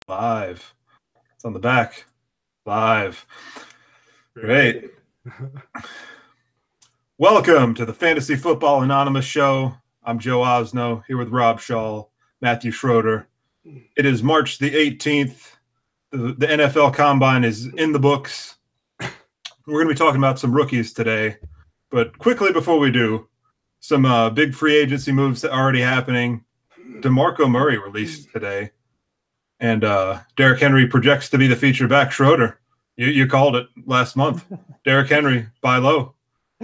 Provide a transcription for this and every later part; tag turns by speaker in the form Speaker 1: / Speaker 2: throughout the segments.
Speaker 1: Live. It's on the back. Live. Great. Welcome to the Fantasy Football Anonymous Show. I'm Joe Osno, here with Rob Shaw, Matthew Schroeder. It is March the 18th. The NFL Combine is in the books. We're going to be talking about some rookies today. But quickly before we do, some big free agency moves that are already happening. DeMarco Murray released today. And Derrick Henry projects to be the feature back. Schroeder, you called it last month. Derrick Henry, buy low.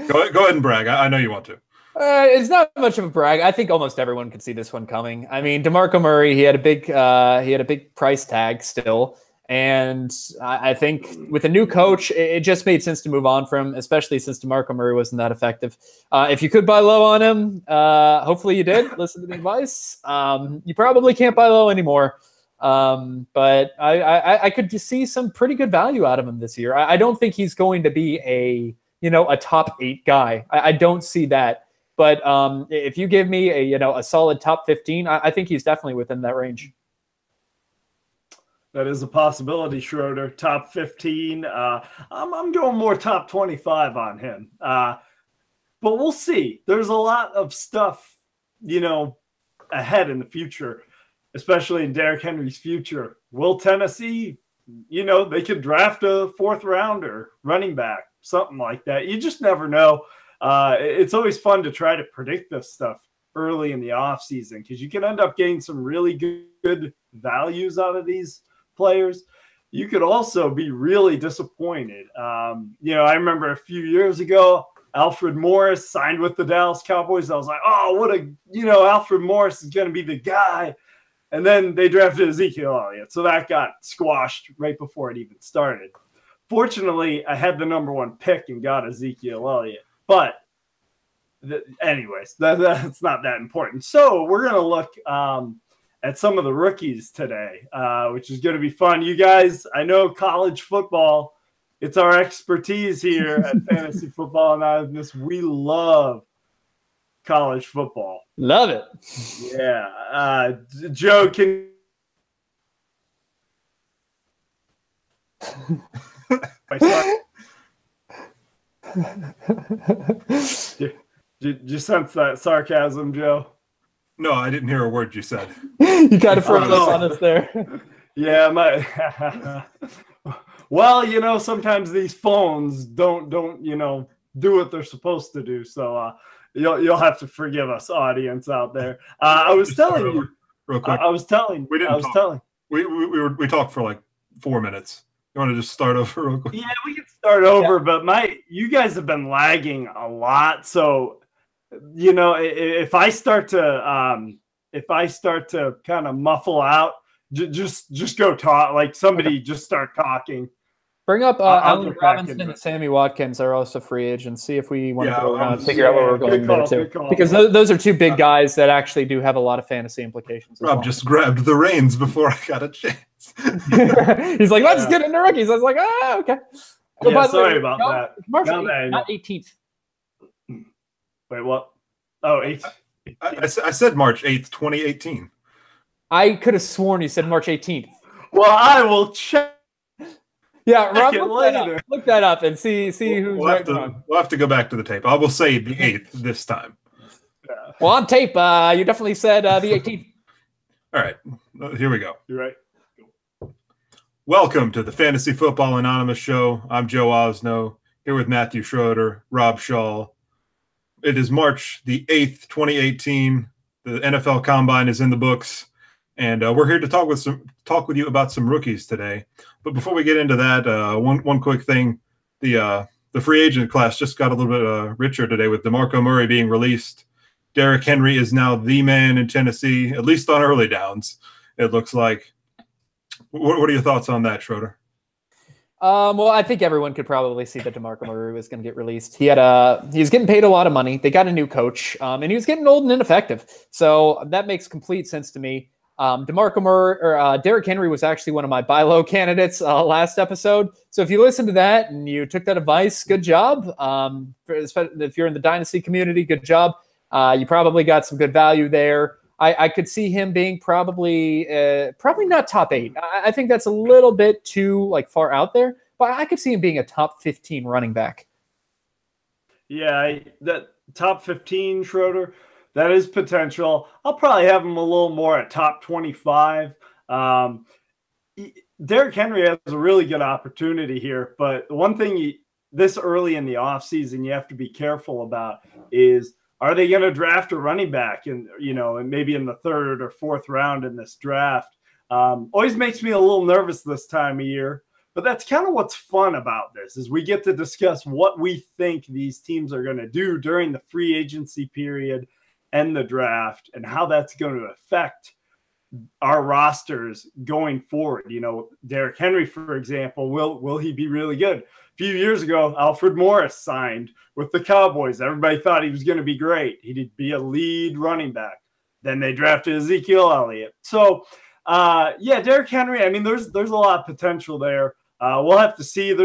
Speaker 1: Go ahead and brag. I know you want to.
Speaker 2: It's not much of a brag. I think almost everyone could see this one coming. I mean, DeMarco Murray, he had a big price tag still. And I think with a new coach, it just made sense to move on from him, especially since DeMarco Murray wasn't that effective. If you could buy low on him, hopefully you did. Listen to the advice. You probably can't buy low anymore. But I could just see some pretty good value out of him this year. I don't think he's going to be a top 8 guy. I don't see that. But if you give me a solid top 15, I think he's definitely within that range.
Speaker 3: That is a possibility, Schroeder. Top 15. I'm going more top 25 on him. But we'll see. There's a lot of stuff, ahead in the future, especially in Derrick Henry's future. Will Tennessee, they could draft a 4th rounder, running back, something like that. You just never know. It's always fun to try to predict this stuff early in the offseason because you can end up getting some really good values out of these players. You could also be really disappointed. I remember a few years ago, Alfred Morris signed with the Dallas Cowboys. I was like, Alfred Morris is going to be the guy. And then they drafted Ezekiel Elliott. So that got squashed right before it even started. Fortunately, I had the number 1 pick and got Ezekiel Elliott. But anyways, that's not that important. So we're going to look at some of the rookies today, which is going to be fun. You guys, I know college football, it's our expertise here at Fantasy Football Anonymous. We love college football.
Speaker 2: Love it.
Speaker 3: Yeah. Joe, can Did you sense that sarcasm, Joe?
Speaker 1: No, I didn't hear a word you said.
Speaker 2: You kind of froze on us there.
Speaker 3: Yeah, well, sometimes these phones don't do what they're supposed to do. So you'll have to forgive us, audience out there. I was telling you
Speaker 1: real quick. We talked for like 4 minutes. You want to just start over real quick?
Speaker 3: Yeah, we can start over, but you guys have been lagging a lot. So, if I start to kind of muffle out, just go talk. Like somebody just start talking.
Speaker 2: Bring up Allen Robinson and Sammy Watkins are also free agents. See if we want to go around and figure out where we're going there too. Because those are 2 big guys that actually do have a lot of fantasy implications.
Speaker 1: Rob just grabbed the reins before I got a chance.
Speaker 2: He's like, let's get into rookies. I was like, okay.
Speaker 3: Sorry about that.
Speaker 2: Not 18th.
Speaker 3: Wait, what? Oh, 8th.
Speaker 1: I said March 8th, 2018.
Speaker 2: I could have sworn you said March 18th.
Speaker 3: Well, I will check.
Speaker 2: Yeah, Rob, look that up and see who's right.
Speaker 1: We'll have to go back to the tape. I will say the 8th this time.
Speaker 2: Yeah. Well, on tape, you definitely said the 18th.
Speaker 1: All right, here we go.
Speaker 3: You're right.
Speaker 1: Welcome to the Fantasy Football Anonymous Show. I'm Joe Osno, here with Matthew Schroeder, Rob Shaw. It is March the 8th, 2018. The NFL Combine is in the books, and we're here to talk with you about some rookies today. But before we get into that, one quick thing: the free agent class just got a little bit richer today with DeMarco Murray being released. Derrick Henry is now the man in Tennessee, at least on early downs. It looks like. What are your thoughts on that, Schroeder?
Speaker 2: Well, I think everyone could probably see that DeMarco Murray was going to get released. He was getting paid a lot of money. They got a new coach, and he was getting old and ineffective. So that makes complete sense to me. DeMarco Murray or Derrick Henry was actually one of my buy low candidates last episode. So if you listened to that and you took that advice, good job. If you're in the dynasty community, good job. You probably got some good value there. I could see him being probably not top 8. I think that's a little bit too like far out there, but I could see him being a top 15 running back.
Speaker 3: Yeah, that top 15 Schroeder, that is potential. I'll probably have him a little more at top 25. Derrick Henry has a really good opportunity here, but the one thing this early in the offseason you have to be careful about is, are they going to draft a running back and maybe in the 3rd or 4th round in this draft? Always makes me a little nervous this time of year, but that's kind of what's fun about this is we get to discuss what we think these teams are going to do during the free agency period and the draft and how that's going to affect our rosters going forward. Derrick Henry, for example, will he be really good? A few years ago, Alfred Morris signed with the Cowboys. Everybody thought he was going to be great. He'd be a lead running back. Then they drafted Ezekiel Elliott. So, Derrick Henry, I mean, there's a lot of potential there. We'll have to see.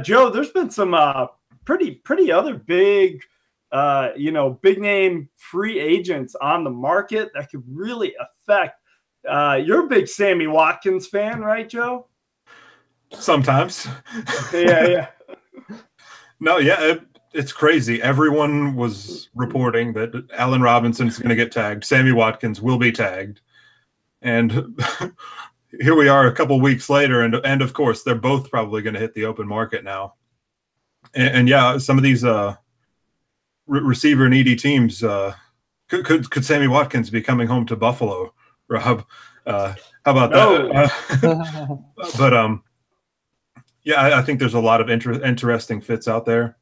Speaker 3: Joe, there's been some pretty other big big name free agents on the market that could really affect. You're a big Sammy Watkins fan, right, Joe?
Speaker 1: Sometimes.
Speaker 3: Yeah.
Speaker 1: No, yeah, it's crazy. Everyone was reporting that Allen Robinson is going to get tagged. Sammy Watkins will be tagged. And here we are a couple weeks later, and of course, they're both probably going to hit the open market now. And yeah, some of these receiver needy teams could Sammy Watkins be coming home to Buffalo, Rob? How about that? But I think there's a lot of interesting fits out there.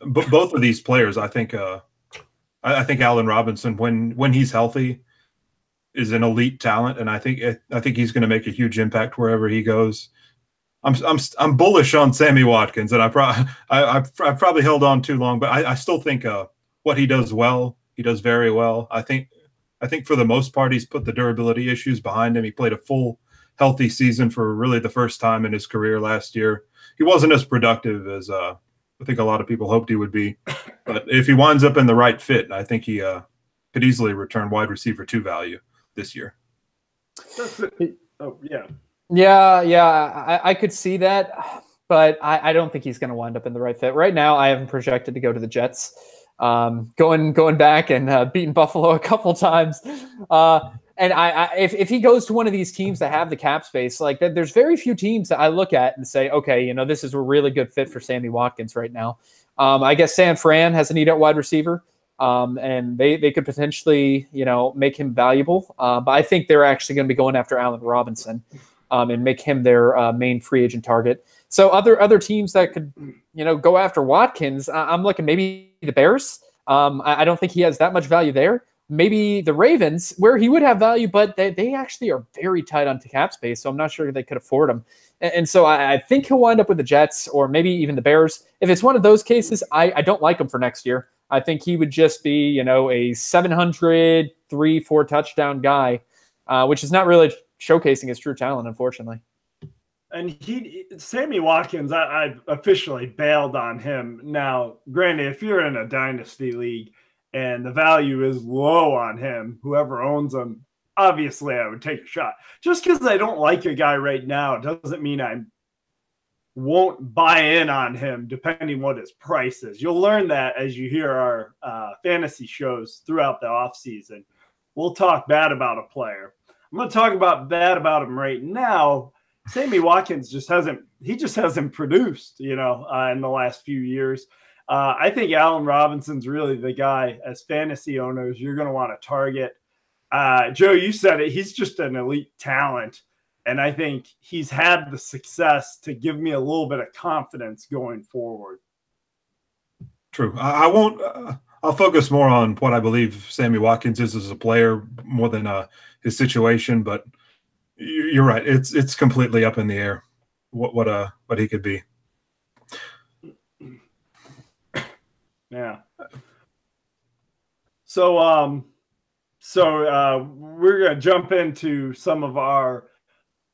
Speaker 1: But both of these players, I think Allen Robinson, when he's healthy, is an elite talent, and I think he's going to make a huge impact wherever he goes. I'm bullish on Sammy Watkins, and I probably held on too long, but I still think what he does well, he does very well. I think for the most part, he's put the durability issues behind him. He played a full, healthy season for really the first time in his career last year. He wasn't as productive as I think a lot of people hoped he would be, but if he winds up in the right fit, I think he could easily return wide receiver 2 value this year.
Speaker 3: That's it. Oh, yeah.
Speaker 2: Yeah, I could see that, but I don't think he's going to wind up in the right fit. Right now, I have him projected to go to the Jets, going back and beating Buffalo a couple times. And if he goes to one of these teams that have the cap space, like that, there's very few teams that I look at and say, okay, this is a really good fit for Sammy Watkins right now. I guess San Fran has a need at wide receiver. And they could potentially, make him valuable. But I think they're actually going to be going after Allen Robinson and make him their main free agent target. So other teams that could, go after Watkins, I'm looking maybe the Bears. I don't think he has that much value there. Maybe the Ravens, where he would have value, but they actually are very tight on cap space, so I'm not sure they could afford him. And so I think he'll wind up with the Jets or maybe even the Bears. If it's one of those cases, I don't like him for next year. I think he would just be, a 700, 3-4 touchdown guy, which is not really showcasing his true talent, unfortunately.
Speaker 3: And Sammy Watkins, I officially bailed on him. Now, granted, if you're in a dynasty league and the value is low on him, whoever owns him, obviously I would take a shot. Just because I don't like a guy right now doesn't mean I won't buy in on him depending what his price is. You'll learn that as you hear our fantasy shows throughout the offseason. We'll talk bad about a player. I'm going to talk bad about him right now. Sammy Watkins just hasn't produced, in the last few years. I think Allen Robinson's really the guy as fantasy owners you're going to want to target. Joe, you said it. He's just an elite talent. And I think he's had the success to give me a little bit of confidence going forward.
Speaker 1: True. I won't. I'll focus more on what I believe Sammy Watkins is as a player more than his situation. But you're right. It's completely up in the air what he could be.
Speaker 3: Yeah. So we're gonna jump into some of our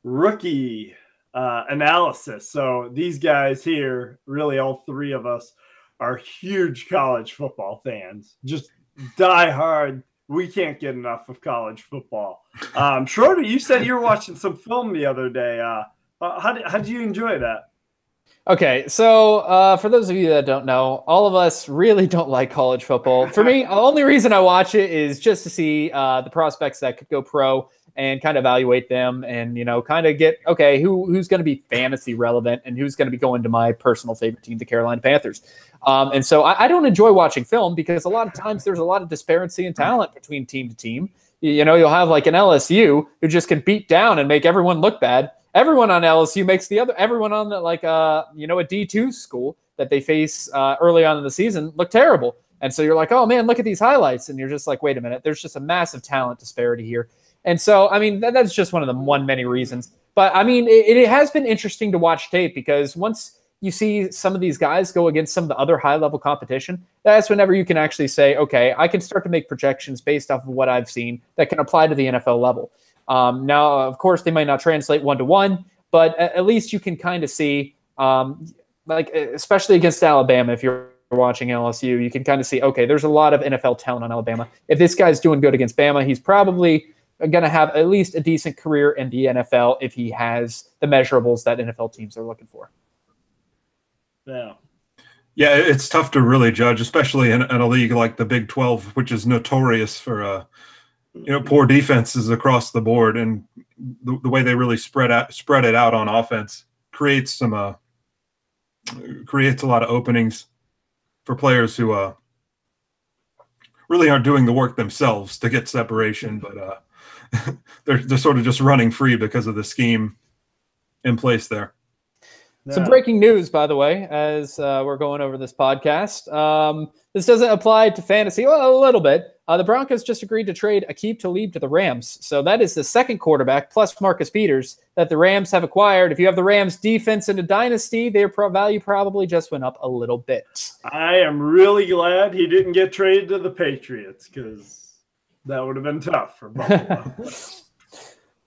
Speaker 3: rookie analysis. So these guys here, really all three of us, are huge college football fans, just diehard. we can't get enough of college football. Schroeder, you said you were watching some film the other day. How did you enjoy that?
Speaker 2: Okay, so for those of you that don't know, all of us really don't like college football. For me, the only reason I watch it is just to see the prospects that could go pro and kind of evaluate them and, kind of get, okay, who's going to be fantasy relevant and who's going to be going to my personal favorite team, the Carolina Panthers. And so I don't enjoy watching film because a lot of times there's a lot of disparity in talent between team to team. You'll have like an LSU who just can beat down and make everyone look bad. Everyone on LSU makes everyone on a D2 school that they face early on in the season look terrible. And so you're like, oh man, look at these highlights. And you're just like, wait a minute, there's just a massive talent disparity here. And so, I mean, that's just one of the many reasons. But I mean, it has been interesting to watch tape because once you see some of these guys go against some of the other high-level competition, that's whenever you can actually say, okay, I can start to make projections based off of what I've seen that can apply to the NFL level. Now, of course, they might not translate one-to-one, but at least you can kind of see, especially against Alabama, if you're watching LSU, you can kind of see, okay, there's a lot of NFL talent on Alabama. If this guy's doing good against Bama, he's probably going to have at least a decent career in the NFL if he has the measurables that NFL teams are looking for.
Speaker 3: Yeah.
Speaker 1: Yeah, it's tough to really judge, especially in a league like the Big 12, which is notorious for poor defenses across the board, and the way they really spread it out on offense creates a lot of openings for players who really aren't doing the work themselves to get separation, but they're sort of just running free because of the scheme in place there.
Speaker 2: Yeah. Some breaking news, by the way, as we're going over this podcast. This doesn't apply to fantasy. Well, a little bit. The Broncos just agreed to trade Aqib Talib to the Rams. So that is the second quarterback, plus Marcus Peters, that the Rams have acquired. If you have the Rams defense in a dynasty, their value probably just went up a little bit.
Speaker 3: I am really glad he didn't get traded to the Patriots because that would have been tough for Buffalo.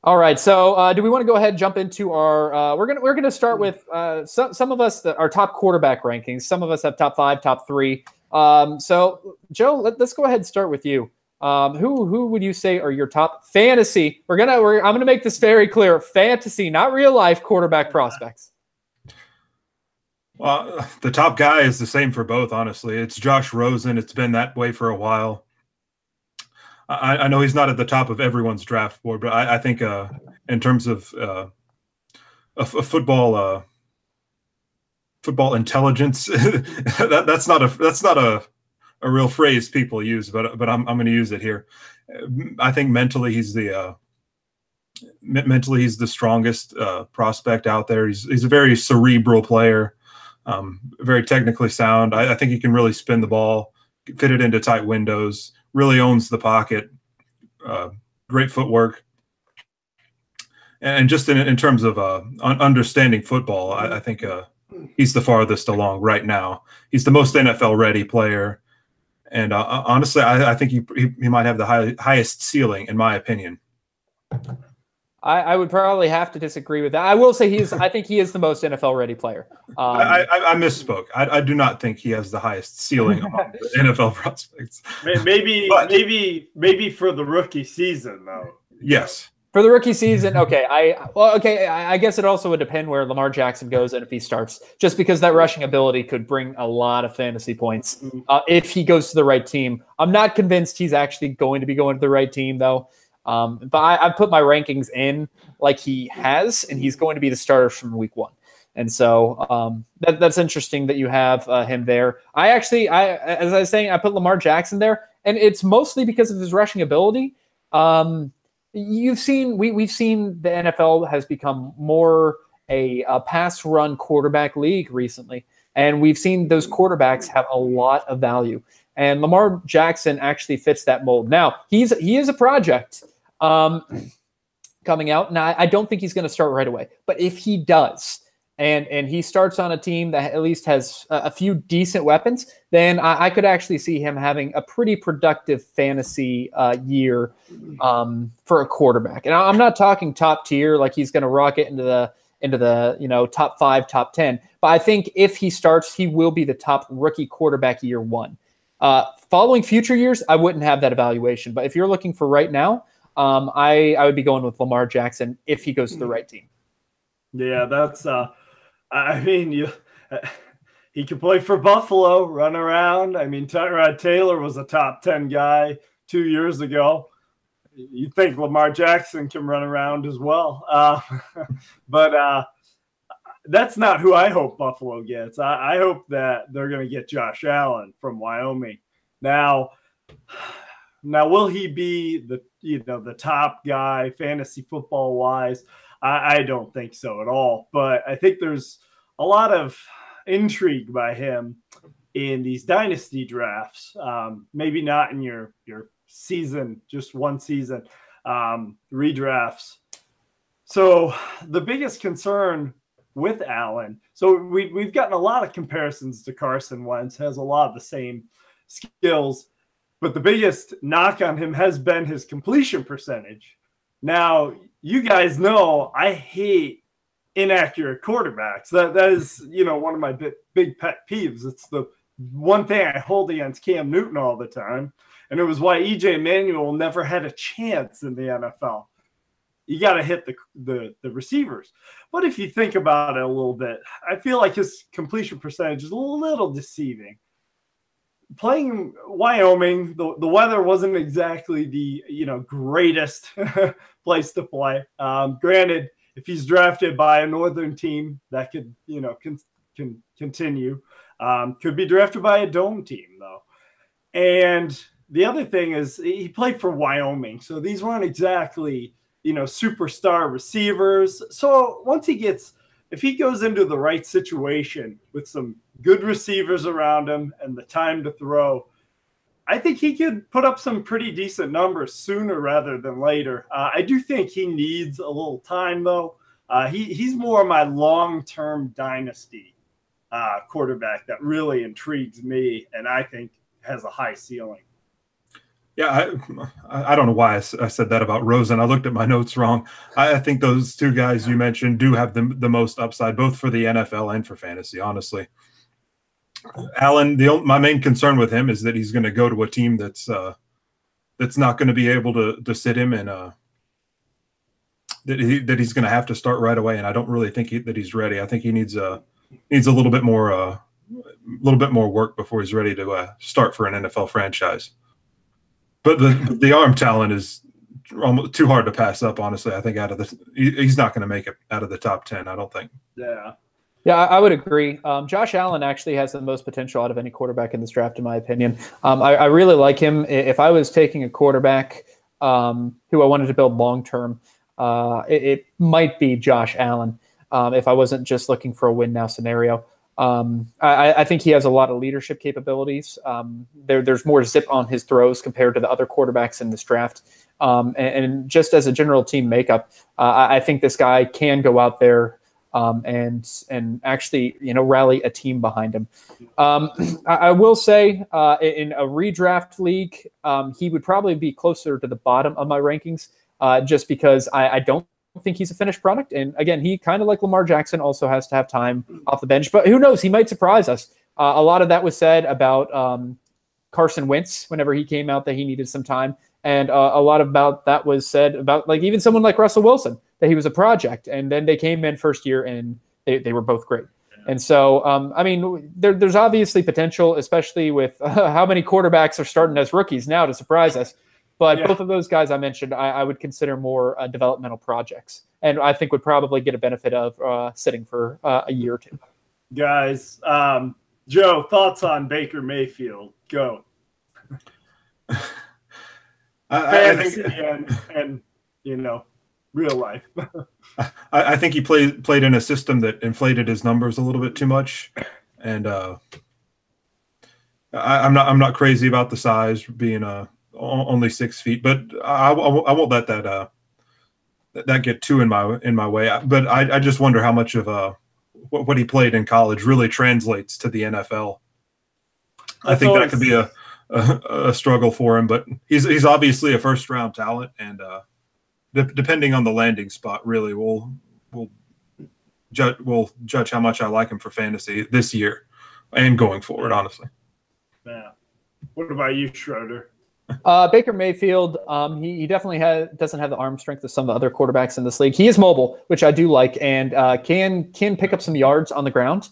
Speaker 2: All right, so do we want to go ahead and jump into our? We're gonna start with some of us that are top quarterback rankings. Some of us have top 5, top 3. So Joe, let's go ahead and start with you. Who would you say are your top fantasy? I'm gonna make this very clear: fantasy, not real life quarterback prospects.
Speaker 1: Well, the top guy is the same for both. Honestly, it's Josh Rosen. It's been that way for a while. I know he's not at the top of everyone's draft board, but I think in terms of football intelligence, that's not a real phrase people use, but I'm going to use it here. I think mentally he's the strongest prospect out there. He's a very cerebral player, very technically sound. I think he can really spin the ball, fit it into tight windows. Really owns the pocket, great footwork, and just in terms of understanding football, I think he's the farthest along right now. He's the most NFL-ready player, and honestly, I think he might have the highest ceiling, in my opinion.
Speaker 2: I would probably have to disagree with that. I will say I think he is the most NFL-ready player.
Speaker 1: I misspoke. I do not think he has the highest ceiling among the NFL prospects.
Speaker 3: Maybe for the rookie season, though.
Speaker 1: Yes.
Speaker 2: For the rookie season, okay. I guess it also would depend where Lamar Jackson goes and if he starts, just because that rushing ability could bring a lot of fantasy points if he goes to the right team. I'm not convinced he's actually going to be going to the right team, though. But I put my rankings in like he has, and he's going to be the starter from week 1. And so that's interesting that you have him there. As I was saying, I put Lamar Jackson there, and it's mostly because of his rushing ability. We've seen the NFL has become more a pass run quarterback league recently, and we've seen those quarterbacks have a lot of value. And Lamar Jackson actually fits that mold. Now he is a project. Coming out. Now, I don't think he's going to start right away, but if he does, and he starts on a team that at least has a few decent weapons, then I could actually see him having a pretty productive fantasy year for a quarterback. And I'm not talking top tier, like he's going to rocket into the top 5, top 10. But I think if he starts, he will be the top rookie quarterback year 1. following future years, I wouldn't have that evaluation. But if you're looking for right now, I would be going with Lamar Jackson if he goes to the right team.
Speaker 3: Yeah, that's I mean, he could play for Buffalo, run around. I mean, Tyrod Taylor was a top 10 guy 2 years ago. You think Lamar Jackson can run around as well. But that's not who I hope Buffalo gets. I hope that they're going to get Josh Allen from Wyoming. Now, will he be the top guy fantasy football wise? I don't think so at all. But I think there's a lot of intrigue by him in these dynasty drafts. Maybe not in your season, just one season redrafts. So the biggest concern with Allen, so we've gotten a lot of comparisons to Carson Wentz, has a lot of the same skills, but the biggest knock on him has been his completion percentage. Now, you guys know I hate inaccurate quarterbacks. That is, one of my big pet peeves. It's the one thing I hold against Cam Newton all the time, and it was why EJ Manuel never had a chance in the NFL. You got to hit the receivers. But if you think about it a little bit, I feel like his completion percentage is a little deceiving. Playing Wyoming, the weather wasn't exactly the greatest place to play. Granted, if he's drafted by a northern team, that could can continue. Could be drafted by a dome team though. And the other thing is he played for Wyoming, so these weren't exactly superstar receivers. So if he goes into the right situation with some good receivers around him and the time to throw, I think he could put up some pretty decent numbers sooner rather than later. I do think he needs a little time, though. He's more of my long-term dynasty quarterback that really intrigues me and I think has a high ceiling.
Speaker 1: Yeah, I don't know why I said that about Rosen. I looked at my notes wrong. I think those two guys you mentioned do have the most upside, both for the NFL and for fantasy, honestly. Allen, my main concern with him is that he's going to go to a team that's not going to be able to sit him and that he's going to have to start right away. And I don't really think that he's ready. I think he needs a little bit more work before he's ready to start for an NFL franchise. But the arm talent is almost too hard to pass up, honestly. I think he's not going to make it out of the top 10, I don't think.
Speaker 2: Yeah, I would agree. Josh Allen actually has the most potential out of any quarterback in this draft, in my opinion. I really like him. If I was taking a quarterback who I wanted to build long-term, it might be Josh Allen if I wasn't just looking for a win-now scenario. I think he has a lot of leadership capabilities. There's more zip on his throws compared to the other quarterbacks in this draft. And just as a general team makeup, I think this guy can go out there and actually, rally a team behind him. I will say in a redraft league, he would probably be closer to the bottom of my rankings just because I don't think he's a finished product. And again, he kind of like Lamar Jackson also has to have time off the bench, but who knows? He might surprise us. A lot of that was said about Carson Wentz whenever he came out that he needed some time. And a lot about that was said about even someone like Russell Wilson, that he was a project. And then they came in first year and they were both great. And so, there's obviously potential, especially with how many quarterbacks are starting as rookies now to surprise us. But both of those guys I mentioned, I would consider more developmental projects, and I think would probably get a benefit of sitting for a year or two.
Speaker 3: Guys, Joe, thoughts on Baker Mayfield? Go.
Speaker 1: I think,
Speaker 3: and real life.
Speaker 1: I think he played in a system that inflated his numbers a little bit too much, and I'm not crazy about the size being only 6 feet, but I won't let that get too in my way. But I just wonder how much of what he played in college really translates to the NFL. I think that could be a struggle for him, but he's obviously a first round talent, and depending on the landing spot, really we'll judge how much I like him for fantasy this year and going forward, honestly.
Speaker 3: Yeah. What about you, Schroeder?
Speaker 2: Baker Mayfield, he definitely doesn't have the arm strength of some of the other quarterbacks in this league. He is mobile, which I do like, and can pick up some yards on the ground.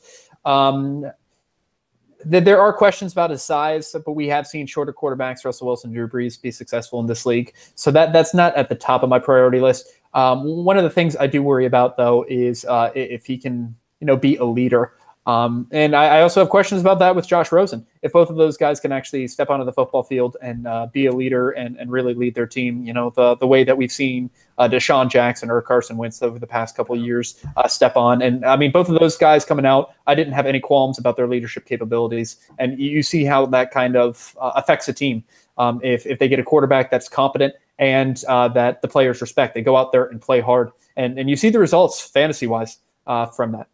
Speaker 2: There are questions about his size, but we have seen shorter quarterbacks, Russell Wilson, Drew Brees, be successful in this league. So that's not at the top of my priority list. One of the things I do worry about, though, is if he can, be a leader. And I also have questions about that with Josh Rosen. If both of those guys can actually step onto the football field and be a leader and really lead their team, the way that we've seen Deshaun Jackson or Carson Wentz over the past couple of years step on. And I mean, both of those guys coming out, I didn't have any qualms about their leadership capabilities. And you see how that kind of affects a team. If they get a quarterback that's competent and that the players respect, they go out there and play hard. And you see the results fantasy-wise from that.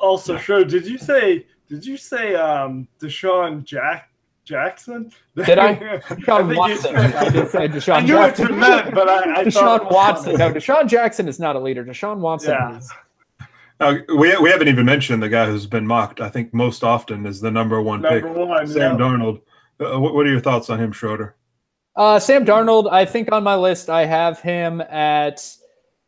Speaker 3: Also, Schroeder, did you say Deshaun Jackson?
Speaker 2: Did I? Deshaun Watson. I did say Deshaun
Speaker 3: I knew
Speaker 2: Jackson.
Speaker 3: what you meant, but I
Speaker 2: Deshaun Watson. No, Deshaun Jackson is not a leader. Deshaun Watson is.
Speaker 1: We haven't even mentioned the guy who's been mocked, I think, most often is the number one pick, Sam Darnold. What are your thoughts on him, Schroeder?
Speaker 2: Sam Darnold, I think on my list, I have him at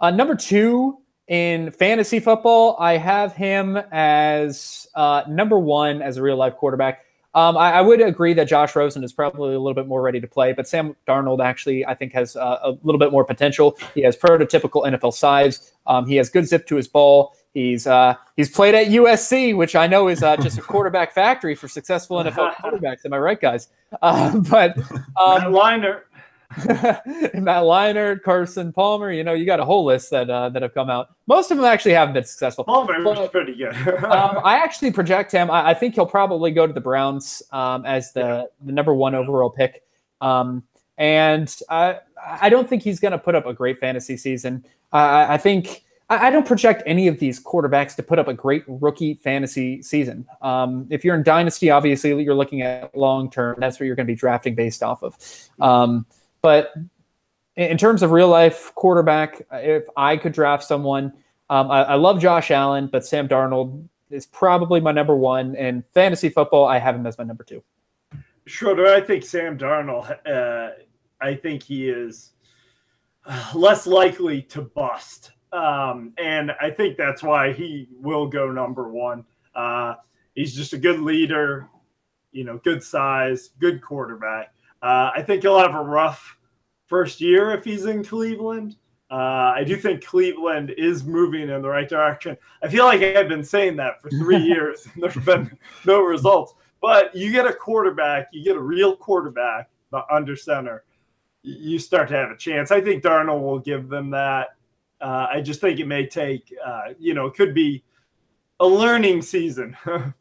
Speaker 2: number 2 in fantasy football. I have him as number 1 as a real-life quarterback. I would agree that Josh Rosen is probably a little bit more ready to play, but Sam Darnold actually, I think, has a little bit more potential. He has prototypical NFL size. He has good zip to his ball. He's played at USC, which I know is just a quarterback factory for successful NFL quarterbacks. Am I right, guys? But Matt Leinart, Carson Palmer, you got a whole list that have come out. Most of them actually haven't been successful.
Speaker 3: Palmer was pretty good.
Speaker 2: I actually project him. I think he'll probably go to the Browns as the number 1 overall pick. And I don't think he's going to put up a great fantasy season. I don't project any of these quarterbacks to put up a great rookie fantasy season. If you're in Dynasty, obviously you're looking at long-term. That's what you're going to be drafting based off of. But in terms of real-life quarterback, if I could draft someone, I love Josh Allen, but Sam Darnold is probably my number 1. And fantasy football, I have him as my number 2.
Speaker 3: Schroeder, I think Sam Darnold, I think he is less likely to bust. And I think that's why he will go number 1. He's just a good leader, good size, good quarterback. I think he'll have a rough first year if he's in Cleveland. I do think Cleveland is moving in the right direction. I feel like I've been saying that for 3 years and there's been no results. But you get a quarterback, you get a real quarterback under center, you start to have a chance. I think Darnold will give them that. I just think it may take, it could be a learning season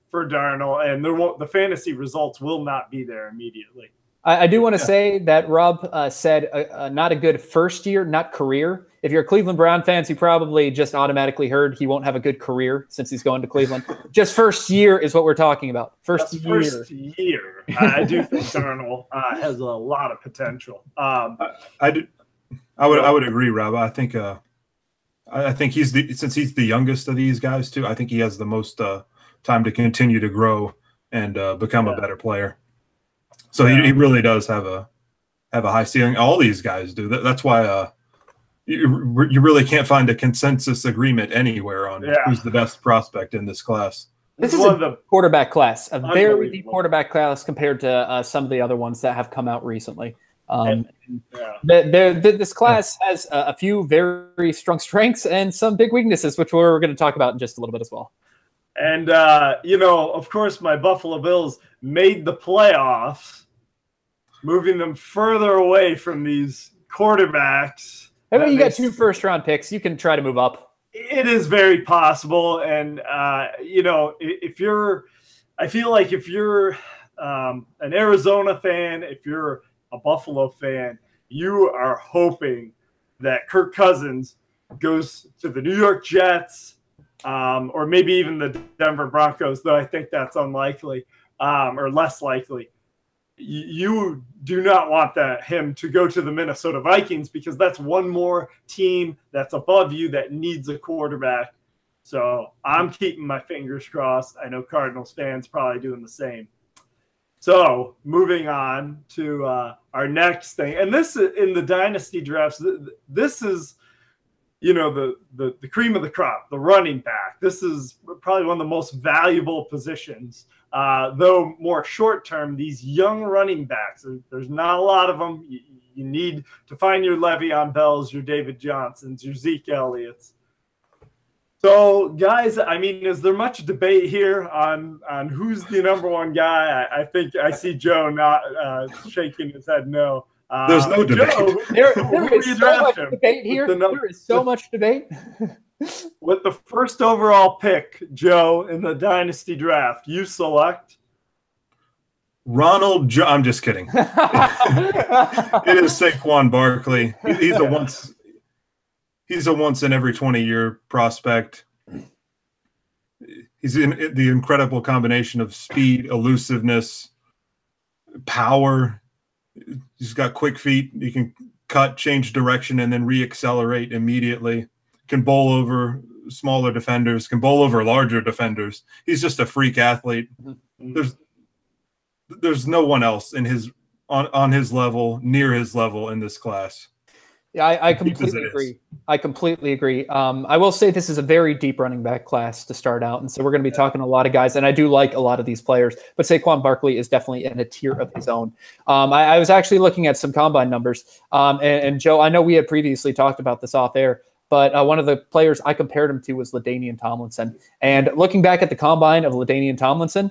Speaker 3: for Darnold, and the fantasy results will not be there immediately.
Speaker 2: I do want to say that Rob said not a good first year, not career. If you're a Cleveland Brown fans, you probably just automatically heard he won't have a good career since he's going to Cleveland. Just first year is what we're talking about. First
Speaker 3: year. I do think Darnold has a lot of potential.
Speaker 1: I would agree, Rob. I think since he's the youngest of these guys too, I think he has the most time to continue to grow and become a better player. So he really does have a high ceiling. All these guys do. That's why you really can't find a consensus agreement anywhere on who's the best prospect in this class.
Speaker 2: This is a quarterback class, a very deep quarterback class compared to some of the other ones that have come out recently. This class has a few very strong strengths and some big weaknesses, which we're going to talk about in just a little bit as well.
Speaker 3: And, of course, my Buffalo Bills made the playoffs, moving them further away from these quarterbacks.
Speaker 2: Hey, you got 2 first-round picks. You can try to move up.
Speaker 3: It is very possible. And, if you're – I feel like if you're an Arizona fan, if you're a Buffalo fan, you are hoping that Kirk Cousins goes to the New York Jets, or maybe even the Denver Broncos, though I think that's unlikely, or less likely. You do not want him to go to the Minnesota Vikings because that's one more team that's above you that needs a quarterback. So I'm keeping my fingers crossed. I know Cardinals fans probably doing the same. So moving on to our next thing, and this in the dynasty drafts, this is, you know, the cream of the crop, the running back. This is probably one of the most valuable positions, though more short term. These young running backs, there's not a lot of them. You need to find your Le'Veon Bells, your David Johnsons, your Zeke Elliott's. So, guys, I mean, is there much debate here on who's the number one guy? I think I see Joe not shaking his head no.
Speaker 1: There's no debate.
Speaker 3: Joe,
Speaker 2: there is so much debate here. There is so much debate.
Speaker 3: With the first overall pick, Joe, in the dynasty draft, you select
Speaker 1: Ronald. I'm just kidding. It is Saquon Barkley. He's a once in every 20-year prospect. He's in the incredible combination of speed, elusiveness, power. He's got quick feet. He can cut, change direction, and then re-accelerate immediately. Can bowl over smaller defenders, can bowl over larger defenders. He's just a freak athlete. There's no one else on his level, near his level in this class.
Speaker 2: Yeah, I completely agree. I completely agree. I will say this is a very deep running back class to start out, and so we're going to be talking to a lot of guys, and I do like a lot of these players, but Saquon Barkley is definitely in a tier of his own. I was actually looking at some combine numbers, and Joe, I know we had previously talked about this off air, but one of the players I compared him to was LaDainian Tomlinson, and looking back at the combine of LaDainian Tomlinson,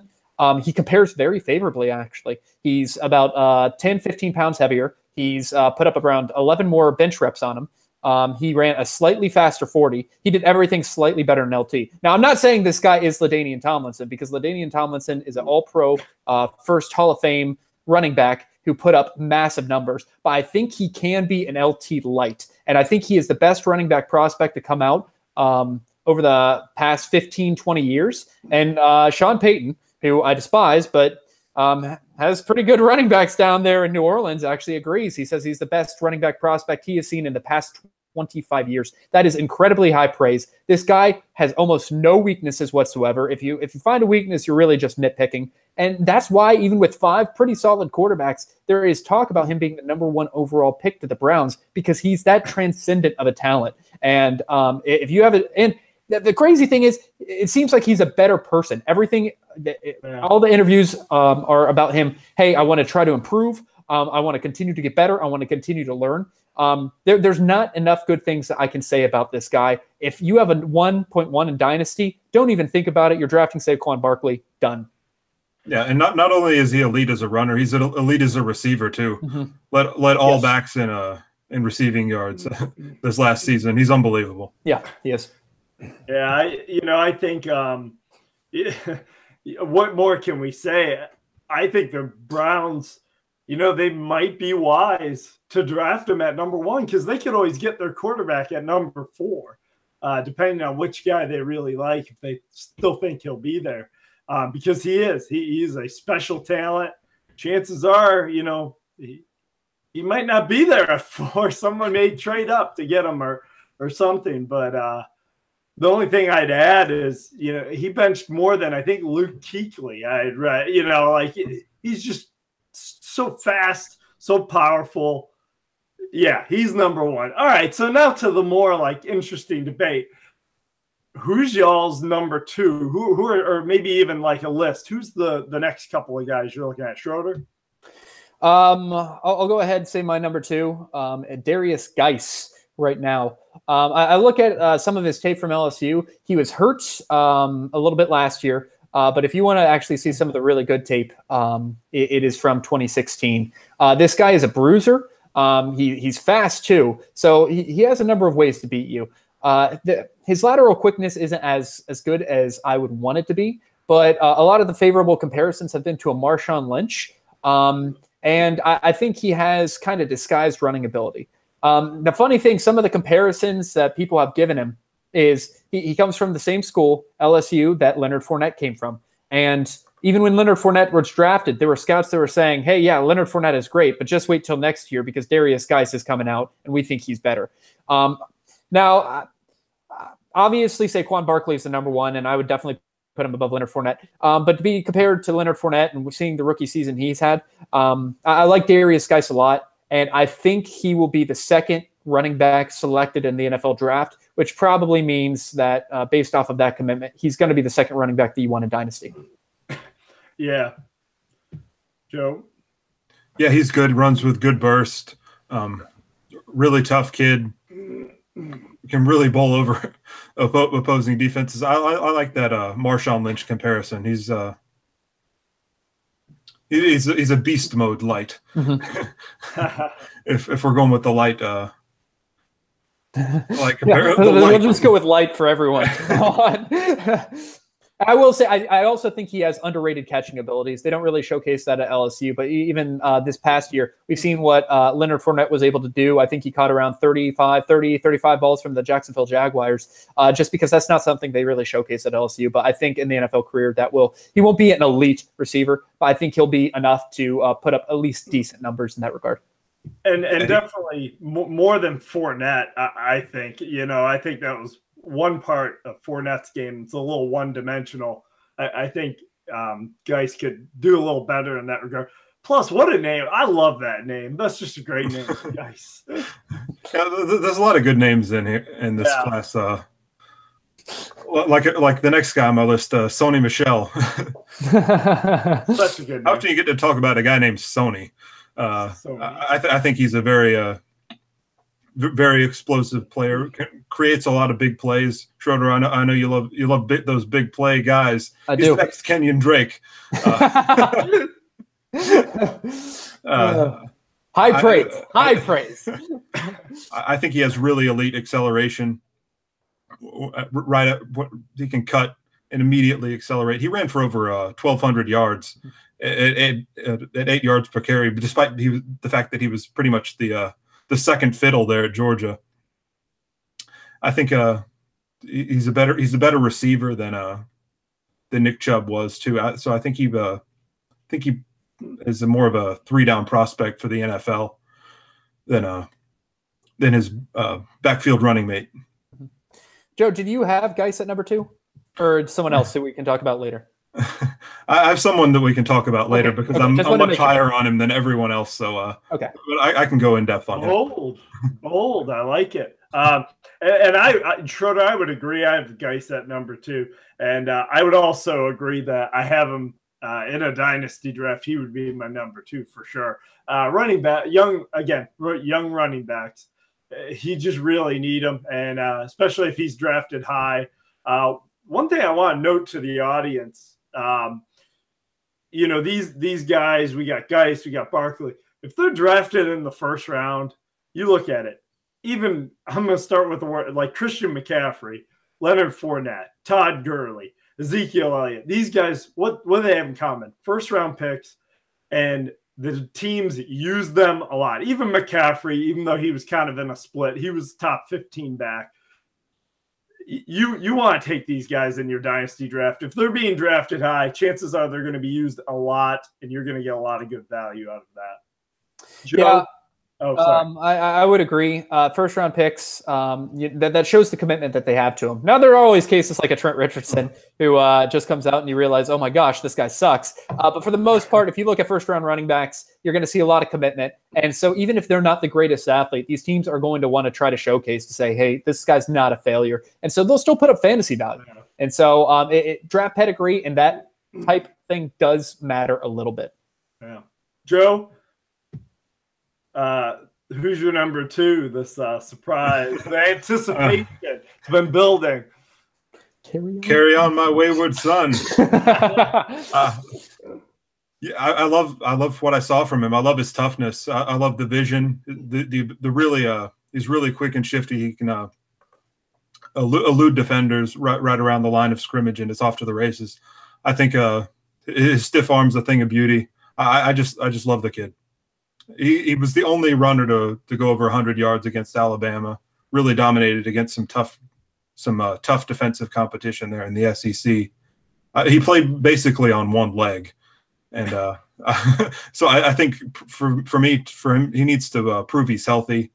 Speaker 2: he compares very favorably, actually. He's about 10, 15 pounds heavier. He's put up around 11 more bench reps on him. He ran a slightly faster 40. He did everything slightly better in LT. Now, I'm not saying this guy is LaDainian Tomlinson, because LaDainian Tomlinson is an all-pro, first Hall of Fame running back who put up massive numbers. But I think he can be an LT light. And I think he is the best running back prospect to come out over the past 15, 20 years. And Sean Payton, who I despise, but has pretty good running backs down there in New Orleans, actually agrees. He says he's the best running back prospect he has seen in the past 25 years. That is incredibly high praise. This guy has almost no weaknesses whatsoever. If you find a weakness, you're really just nitpicking. And that's why even with 5 pretty solid quarterbacks, there is talk about him being the number 1 overall pick to the Browns, because he's that transcendent of a talent. And if you have it, and the crazy thing is, it seems like he's a better person. Everything, all the interviews are about him. Hey, I want to try to improve. I want to continue to get better. I want to continue to learn. There's not enough good things that I can say about this guy. If you have a 1.1 in Dynasty, don't even think about it. You're drafting Saquon Barkley. Done.
Speaker 1: Yeah, and not only is he elite as a runner, he's elite as a receiver too. Mm-hmm. Led all backs in receiving yards this last season. He's unbelievable.
Speaker 2: Yeah, he is.
Speaker 3: Yeah, I think what more can we say? I think the Browns, they might be wise to draft him at number 1, because they could always get their quarterback at number 4, depending on which guy they really like, if they still think he'll be there. Because he is a special talent. Chances are, he might not be there at 4. Someone may trade up to get him or something, but the only thing I'd add is, he benched more than I think Luke Kuechly. I'd read, he's just so fast, so powerful. Yeah, he's number 1. All right, so now to the more interesting debate. Who's y'all's number 2? Who are, or maybe even a list? Who's the next couple of guys you're looking at? Schroeder?
Speaker 2: I'll go ahead and say my number 2, Darius Geis. Right now, I look at some of his tape from LSU. He was hurt a little bit last year, but if you want to actually see some of the really good tape, it is from 2016. This guy is a bruiser. He's fast too, so he has a number of ways to beat you. His lateral quickness isn't as good as I would want it to be, but a lot of the favorable comparisons have been to a Marshawn Lynch, and I think he has kind of disguised running ability. The funny thing, some of the comparisons that people have given him is he comes from the same school, LSU, that Leonard Fournette came from. And even when Leonard Fournette was drafted, there were scouts that were saying, hey, yeah, Leonard Fournette is great, but just wait till next year because Darius Geis is coming out, and we think he's better. Now, obviously, Saquon Barkley is the number 1, and I would definitely put him above Leonard Fournette. But to be compared to Leonard Fournette and we're seeing the rookie season he's had, I like Darius Geis a lot. And I think he will be the second running back selected in the NFL draft, which probably means that based off of that commitment, he's going to be the second running back that you want in Dynasty.
Speaker 3: Yeah. Joe?
Speaker 1: Yeah, he's good. Runs with good burst. Really tough kid. Can really bowl over opposing defenses. I like that Marshawn Lynch comparison. He's a beast mode light.
Speaker 2: Mm-hmm.
Speaker 1: if we're going with the light,
Speaker 2: we'll just go with light for everyone. I will say I also think he has underrated catching abilities. They don't really showcase that at LSU, but even this past year, we've seen what Leonard Fournette was able to do. I think he caught around 35 balls from the Jacksonville Jaguars, just because that's not something they really showcase at LSU. But I think in the NFL career, he won't be an elite receiver, but I think he'll be enough to put up at least decent numbers in that regard.
Speaker 3: And definitely more than Fournette, I think. I think that was one part of Fournette's game. It's a little one-dimensional. I think guys could do a little better in that regard. Plus, what a name. I love that name. That's just a great name, guys.
Speaker 1: Yeah, there's a lot of good names in here in this class. Like the next guy on my list, Sony Michel.
Speaker 3: Such a good name.
Speaker 1: How can you get to talk about a guy named Sony? I think he's a very very explosive player. Creates a lot of big plays. Schroeder, I know you love those big play guys.
Speaker 2: I
Speaker 1: He's
Speaker 2: do.
Speaker 1: Next Kenyon Drake.
Speaker 2: High praise.
Speaker 1: I think he has really elite acceleration. Right at what he can cut and immediately accelerate. He ran for over 1,200 yards at 8 yards per carry, despite the fact that he was pretty much the second fiddle there at Georgia. I think he's a better receiver than Nick Chubb was too. So I think he is more of a 3-down prospect for the NFL than his backfield running mate.
Speaker 2: Joe, did you have Geis at number 2, or someone else who we can talk about later?
Speaker 1: I have someone that we can talk about later because I'm much higher on him than everyone else. So
Speaker 2: okay,
Speaker 1: but I can go in depth on him.
Speaker 3: Bold, I like it. And Schroeder, I would agree. I have Geis at number 2, and I would also agree that I have him in a dynasty draft. He would be my number 2 for sure. Running back, young running backs. He just really need him, and especially if he's drafted high. One thing I want to note to the audience. These guys, we got Geis, we got Barkley. If they're drafted in the first round, you look at it. Even I'm going to start with the word like Christian McCaffrey, Leonard Fournette, Todd Gurley, Ezekiel Elliott. These guys, what do they have in common? First round picks, and the teams use them a lot. Even McCaffrey, even though he was kind of in a split, he was top 15 back. You want to take these guys in your dynasty draft. If they're being drafted high, chances are they're going to be used a lot, and you're going to get a lot of good value out of that. Joe?
Speaker 2: Yeah.
Speaker 3: Oh, sorry.
Speaker 2: I would agree. First round picks, that shows the commitment that they have to him. Now, there are always cases like a Trent Richardson who just comes out and you realize, oh my gosh, this guy sucks. But for the most part, if you look at first round running backs, you're going to see a lot of commitment. And so even if they're not the greatest athlete, these teams are going to want to try to showcase to say, hey, this guy's not a failure. And so they'll still put up fantasy value. And so draft pedigree and that type thing does matter a little bit.
Speaker 3: Yeah. Joe? Who's your number 2? This surprise, the anticipation it's been building.
Speaker 1: Carry on, my wayward son. Yeah, I love what I saw from him. I love his toughness. I love the vision. The really he's really quick and shifty. He can elude defenders right around the line of scrimmage, and it's off to the races. I think his stiff arm's a thing of beauty. I just love the kid. He was the only runner to go over 100 yards against Alabama. Really dominated against some tough defensive competition there in the SEC. He played basically on one leg, and so I think for him, he needs to prove he's healthy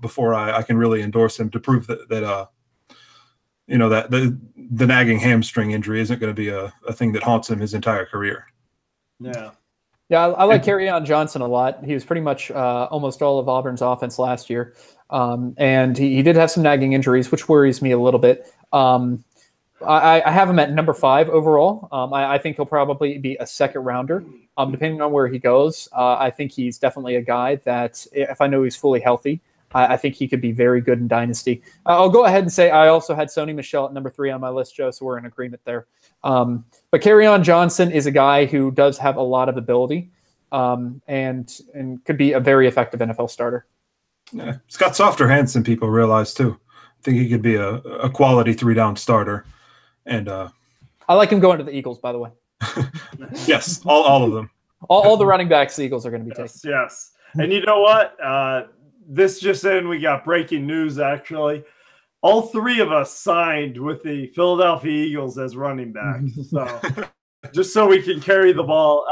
Speaker 1: before I can really endorse him to prove that that the nagging hamstring injury isn't going to be a thing that haunts him his entire career.
Speaker 3: Yeah.
Speaker 2: Yeah, I like Kerryon Johnson a lot. He was pretty much almost all of Auburn's offense last year. And he did have some nagging injuries, which worries me a little bit. I have him at number 5 overall. I think he'll probably be a second rounder, depending on where he goes. I think he's definitely a guy that, if I know he's fully healthy, I think he could be very good in Dynasty. I'll go ahead and say I also had Sony Michel at number 3 on my list, Joe, so we're in agreement there. But Kerryon Johnson is a guy who does have a lot of ability and could be a very effective NFL starter.
Speaker 1: Yeah, he's got softer hands than people realize, too. I think he could be a quality 3-down starter. And
Speaker 2: I like him going to the Eagles, by the way.
Speaker 1: Yes, all of them.
Speaker 2: All the running backs the Eagles are going to be taking.
Speaker 3: Yes. And you know what? This just in, we got breaking news, actually. All 3 of us signed with the Philadelphia Eagles as running backs. So just so we can carry the ball.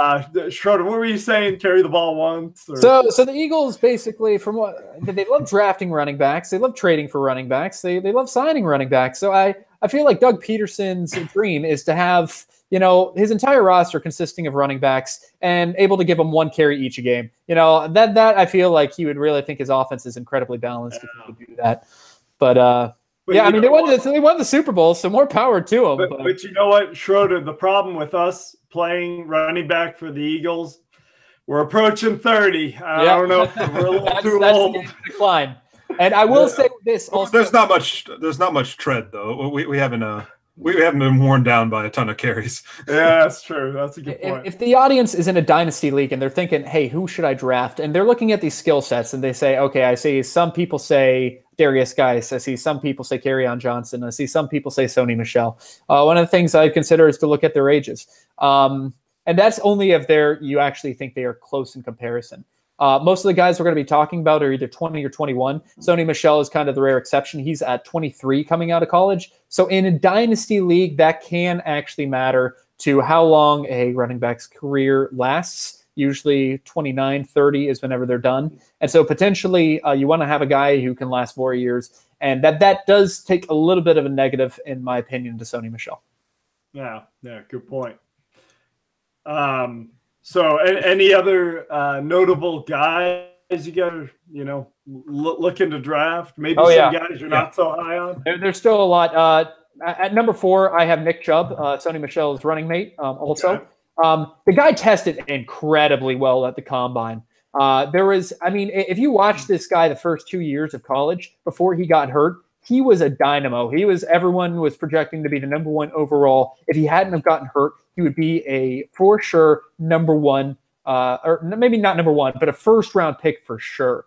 Speaker 3: Schroeder, what were you saying? Carry the ball once? Or?
Speaker 2: So the Eagles basically, from what they love drafting running backs, they love trading for running backs, they love signing running backs. So I feel like Doug Peterson's dream is to have his entire roster consisting of running backs and able to give them 1 carry each a game. That I feel like he would really think his offense is incredibly balanced if he could do that. But yeah, I mean, they won the Super Bowl, so more power to them.
Speaker 3: But you know what, Schroeder, the problem with us playing running back for the Eagles, we're approaching 30. I don't know if we're a little too old.
Speaker 2: Decline. And I will say this also.
Speaker 1: There's not much tread, though. We haven't been worn down by a ton of carries.
Speaker 3: Yeah, that's true. That's a good point.
Speaker 2: If the audience is in a dynasty league and they're thinking, hey, who should I draft? And they're looking at these skill sets and they say, okay, I see some people say Darius Geis. I see some people say Kerryon Johnson. I see some people say Sony Michel. One of the things I consider is to look at their ages. And that's only if you actually think they are close in comparison. Most of the guys we're going to be talking about are either 20 or 21. Sony Michel is kind of the rare exception. He's at 23 coming out of college. So in a dynasty league, that can actually matter to how long a running back's career lasts. Usually 29, 30 is whenever they're done. And so potentially you want to have a guy who can last 4 years. And that does take a little bit of a negative, in my opinion, to Sony Michel.
Speaker 3: Yeah, good point. So any other notable guys you got to, looking to draft? Maybe some guys you're not so high on?
Speaker 2: There's still a lot. At number 4, I have Nick Chubb, Sony Michel's running mate also. Okay. The guy tested incredibly well at the combine. If you watch this guy the first 2 years of college before he got hurt, he was a dynamo. Everyone was projecting to be the number 1 overall. If he hadn't have gotten hurt, he would be for sure number 1, or maybe not number 1, but a first round pick for sure.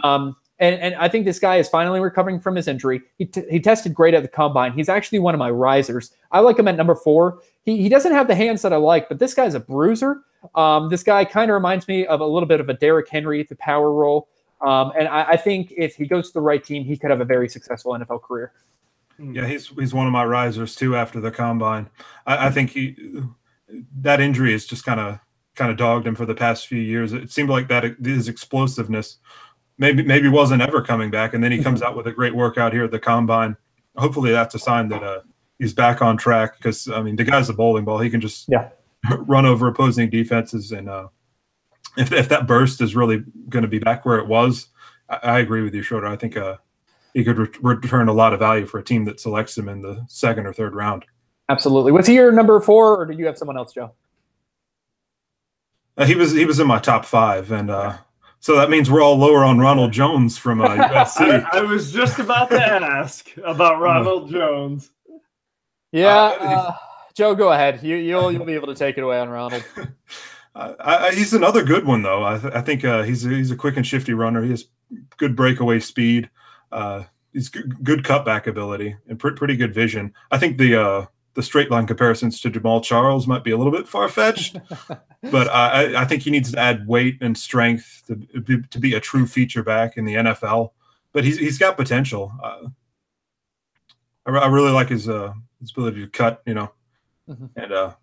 Speaker 2: And I think this guy is finally recovering from his injury. He tested great at the combine. He's actually one of my risers. I like him at number 4. He doesn't have the hands that I like, but this guy's a bruiser. This guy kind of reminds me of a little bit of a Derrick Henry at the power role. And I think if he goes to the right team, he could have a very successful NFL career.
Speaker 1: Yeah, he's one of my risers too after the combine. I think that injury has just kind of dogged him for the past few years. It seemed like that his explosiveness maybe wasn't ever coming back, and then he comes out with a great workout here at the combine. Hopefully that's a sign that he's back on track, because the guy's a bowling ball. He can just run over opposing defenses, and if that burst is really going to be back where it was, I agree with you, Schroeder. I think he could return a lot of value for a team that selects him in the 2nd or 3rd round.
Speaker 2: Absolutely. Was he your number 4, or did you have someone else, Joe?
Speaker 1: He was in my top 5, and so that means we're all lower on Ronald Jones from USC.
Speaker 3: I was just about to ask about Ronald Jones.
Speaker 2: Yeah, Joe, go ahead. You'll be able to take it away on Ronald.
Speaker 1: He's another good one, though. I think he's a quick and shifty runner. He has good breakaway speed. He's good cutback ability and pretty good vision. I think the straight line comparisons to Jamal Charles might be a little bit far-fetched, but I think he needs to add weight and strength to be a true feature back in the NFL. But he's got potential. I really like his ability to cut, and that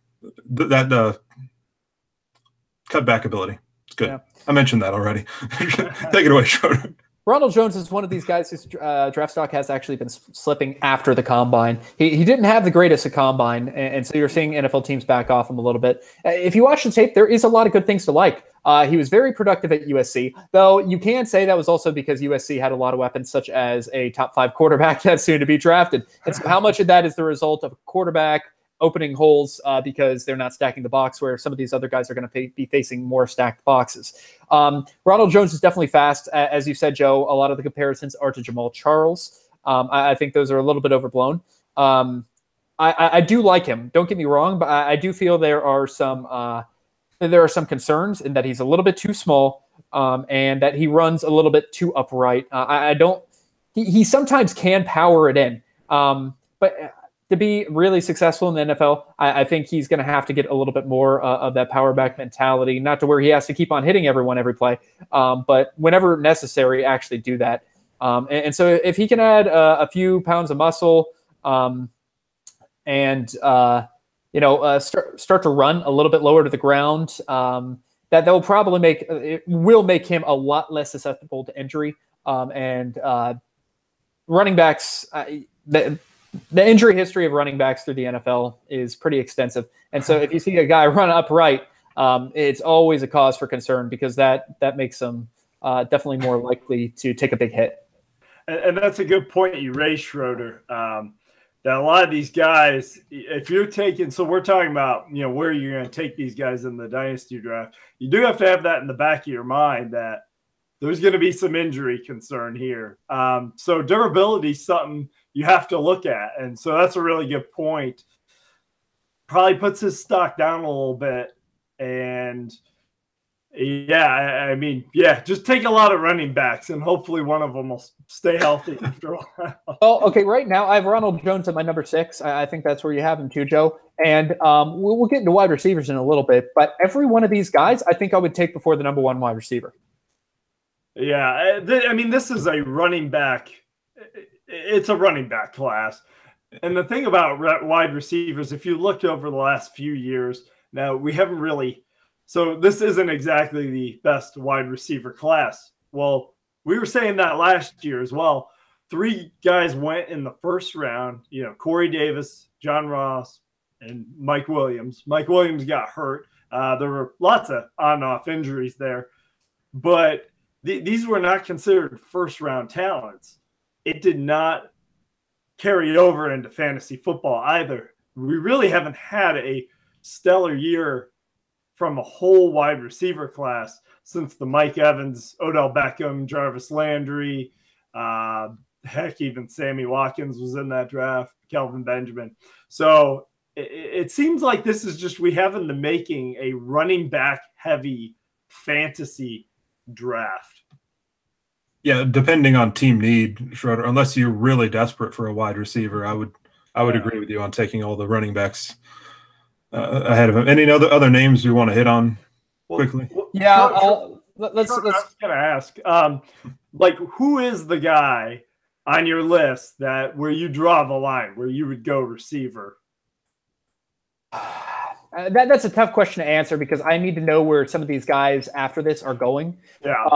Speaker 1: cutback ability. It's good. Yeah. I mentioned that already. Take it away, Schroeder.
Speaker 2: Ronald Jones is one of these guys whose draft stock has actually been slipping after the combine. He didn't have the greatest of combine, and so you're seeing NFL teams back off him a little bit. If you watch the tape, there is a lot of good things to like. He was very productive at USC, though you can say that was also because USC had a lot of weapons, such as a top 5 quarterback that's soon to be drafted. And so how much of that is the result of a quarterback opening holes because they're not stacking the box, where some of these other guys are going to be facing more stacked boxes. Ronald Jones is definitely fast. As you said, Joe, a lot of the comparisons are to Jamal Charles. I think those are a little bit overblown. I do like him. Don't get me wrong, but I do feel there are some concerns in that he's a little bit too small and that he runs a little bit too upright. He sometimes can power it in, but to be really successful in the NFL, I think he's going to have to get a little bit more of that power back mentality, not to where he has to keep on hitting everyone every play, but whenever necessary, actually do that. And so if he can add a few pounds of muscle and start to run a little bit lower to the ground, that will probably make him a lot less susceptible to injury. Running backs, the injury history of running backs through the NFL is pretty extensive. And so if you see a guy run upright, it's always a cause for concern, because that makes them definitely more likely to take a big hit.
Speaker 3: And that's a good point you raised, Schroeder. That a lot of these guys, if you're taking, so we're talking about, where you're going to take these guys in the dynasty draft, you do have to have that in the back of your mind that there's going to be some injury concern here. So durability is something you have to look at. And so that's a really good point. Probably puts his stock down a little bit. And just take a lot of running backs and hopefully one of them will stay healthy after a while.
Speaker 2: Well, okay, right now I have Ronald Jones at my number 6. I think that's where you have him too, Joe. And we'll get into wide receivers in a little bit, but every one of these guys I think I would take before the number 1 wide receiver.
Speaker 3: Yeah, this is a running back. It's a running back class. And the thing about wide receivers, if you looked over the last few years, now we haven't really – so this isn't exactly the best wide receiver class. Well, we were saying that last year as well. 3 guys went in the first round, Corey Davis, John Ross, and Mike Williams. Mike Williams got hurt. There were lots of on-off injuries there. But these were not considered first-round talents. It did not carry over into fantasy football either. We really haven't had a stellar year from a whole wide receiver class since the Mike Evans, Odell Beckham, Jarvis Landry, even Sammy Watkins was in that draft, Kelvin Benjamin. So it seems like this is just, we have in the making a running back heavy fantasy draft.
Speaker 1: Yeah, depending on team need, Schroeder, unless you're really desperate for a wide receiver, I would agree with you on taking all the running backs ahead of him. Any other names we want to hit on quickly?
Speaker 2: Yeah,
Speaker 3: let's. I was going to ask, who is the guy on your list where you draw the line, where you would go receiver?
Speaker 2: That's a tough question to answer, because I need to know where some of these guys after this are going.
Speaker 3: Yeah.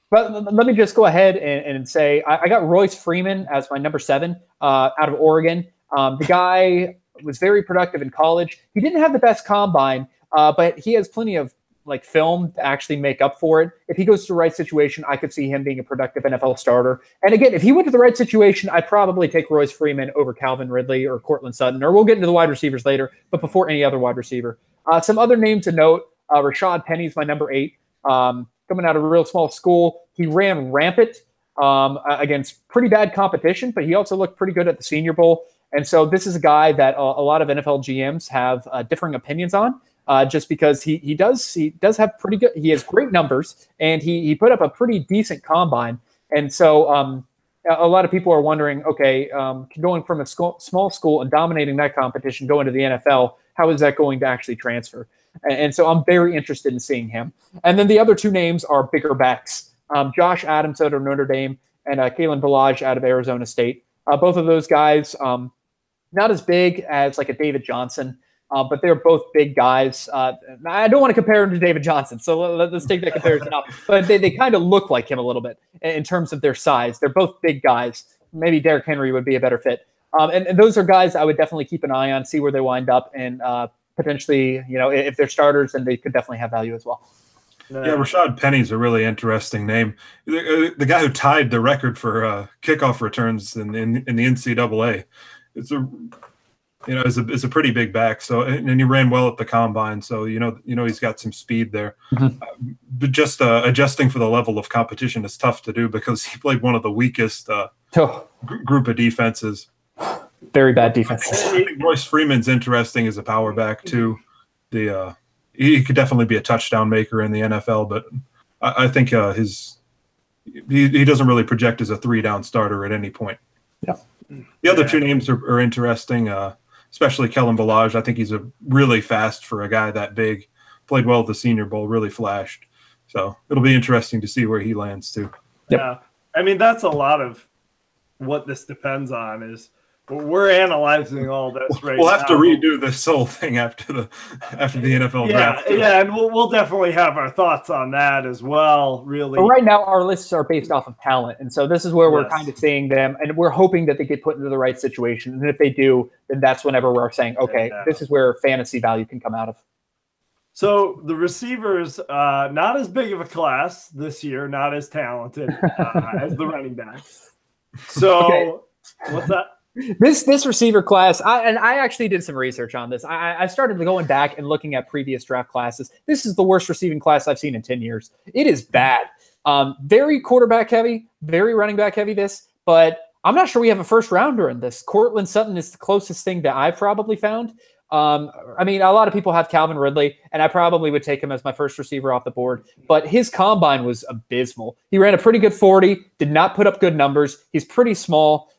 Speaker 2: But let me just go ahead and say I got Royce Freeman as my number 7 out of Oregon. The guy was very productive in college. He didn't have the best combine, but he has plenty of film to actually make up for it. If he goes to the right situation, I could see him being a productive NFL starter. And again, if he went to the right situation, I'd probably take Royce Freeman over Calvin Ridley or Cortland Sutton, or we'll get into the wide receivers later, but before any other wide receiver. Some other names to note, Rashad Penny's my number 8. Coming out of a real small school. He ran rampant against pretty bad competition, but he also looked pretty good at the Senior Bowl. And so this is a guy that a lot of NFL GMs have differing opinions on, just because he does have pretty good. He has great numbers, and he put up a pretty decent combine. And so a lot of people are wondering, okay, going from a small school and dominating that competition, going to the NFL, how is that going to actually transfer? And so I'm very interested in seeing him. And then the other 2 names are bigger backs. Josh Adams out of Notre Dame and Kalen Ballage out of Arizona State. Both of those guys, not as big as a David Johnson, But they're both big guys. I don't want to compare him to David Johnson, so let's take that comparison off. But they kind of look like him a little bit in terms of their size. They're both big guys. Maybe Derrick Henry would be a better fit. And those are guys I would definitely keep an eye on, see where they wind up, and potentially, if they're starters, then they could definitely have value as well.
Speaker 1: Yeah, Rashad Penny's a really interesting name. The guy who tied the record for kickoff returns in the NCAA. It's a pretty big back. So and he ran well at the combine. So he's got some speed there.
Speaker 2: Mm-hmm.
Speaker 1: But just adjusting for the level of competition is tough to do because he played one of the weakest group of defenses.
Speaker 2: Very bad defense.
Speaker 1: I think Royce Freeman's interesting as a power back too. He could definitely be a touchdown maker in the NFL, but I think he doesn't really project as a 3-down starter at any point.
Speaker 2: Yeah.
Speaker 1: The other two names are interesting, especially Kellen Ballage. I think he's really fast for a guy that big. Played well at the Senior Bowl, really flashed. So it'll be interesting to see where he lands too.
Speaker 2: Yep.
Speaker 3: Yeah, I mean that's a lot of what this depends on is. We're analyzing all this right now.
Speaker 1: We'll have to redo this whole thing after the NFL draft.
Speaker 3: Yeah, and we'll definitely have our thoughts on that as well, really.
Speaker 2: But right now, our lists are based off of talent. And so this is where we're kind of seeing them, and we're hoping that they get put into the right situation. And if they do, then that's whenever we're saying, okay, this is where fantasy value can come out of.
Speaker 3: So the receivers, not as big of a class this year, not as talented as the running backs. So what's that?
Speaker 2: This receiver class, I actually did some research on this. I started going back and looking at previous draft classes. This is the worst receiving class I've seen in 10 years. It is bad. Very quarterback heavy, very running back heavy but I'm not sure we have a first rounder in this. Cortland Sutton is the closest thing that I've probably found. I mean, a lot of people have Calvin Ridley, and I probably would take him as my first receiver off the board, but his combine was abysmal. He ran a pretty good 40, did not put up good numbers. He's pretty small.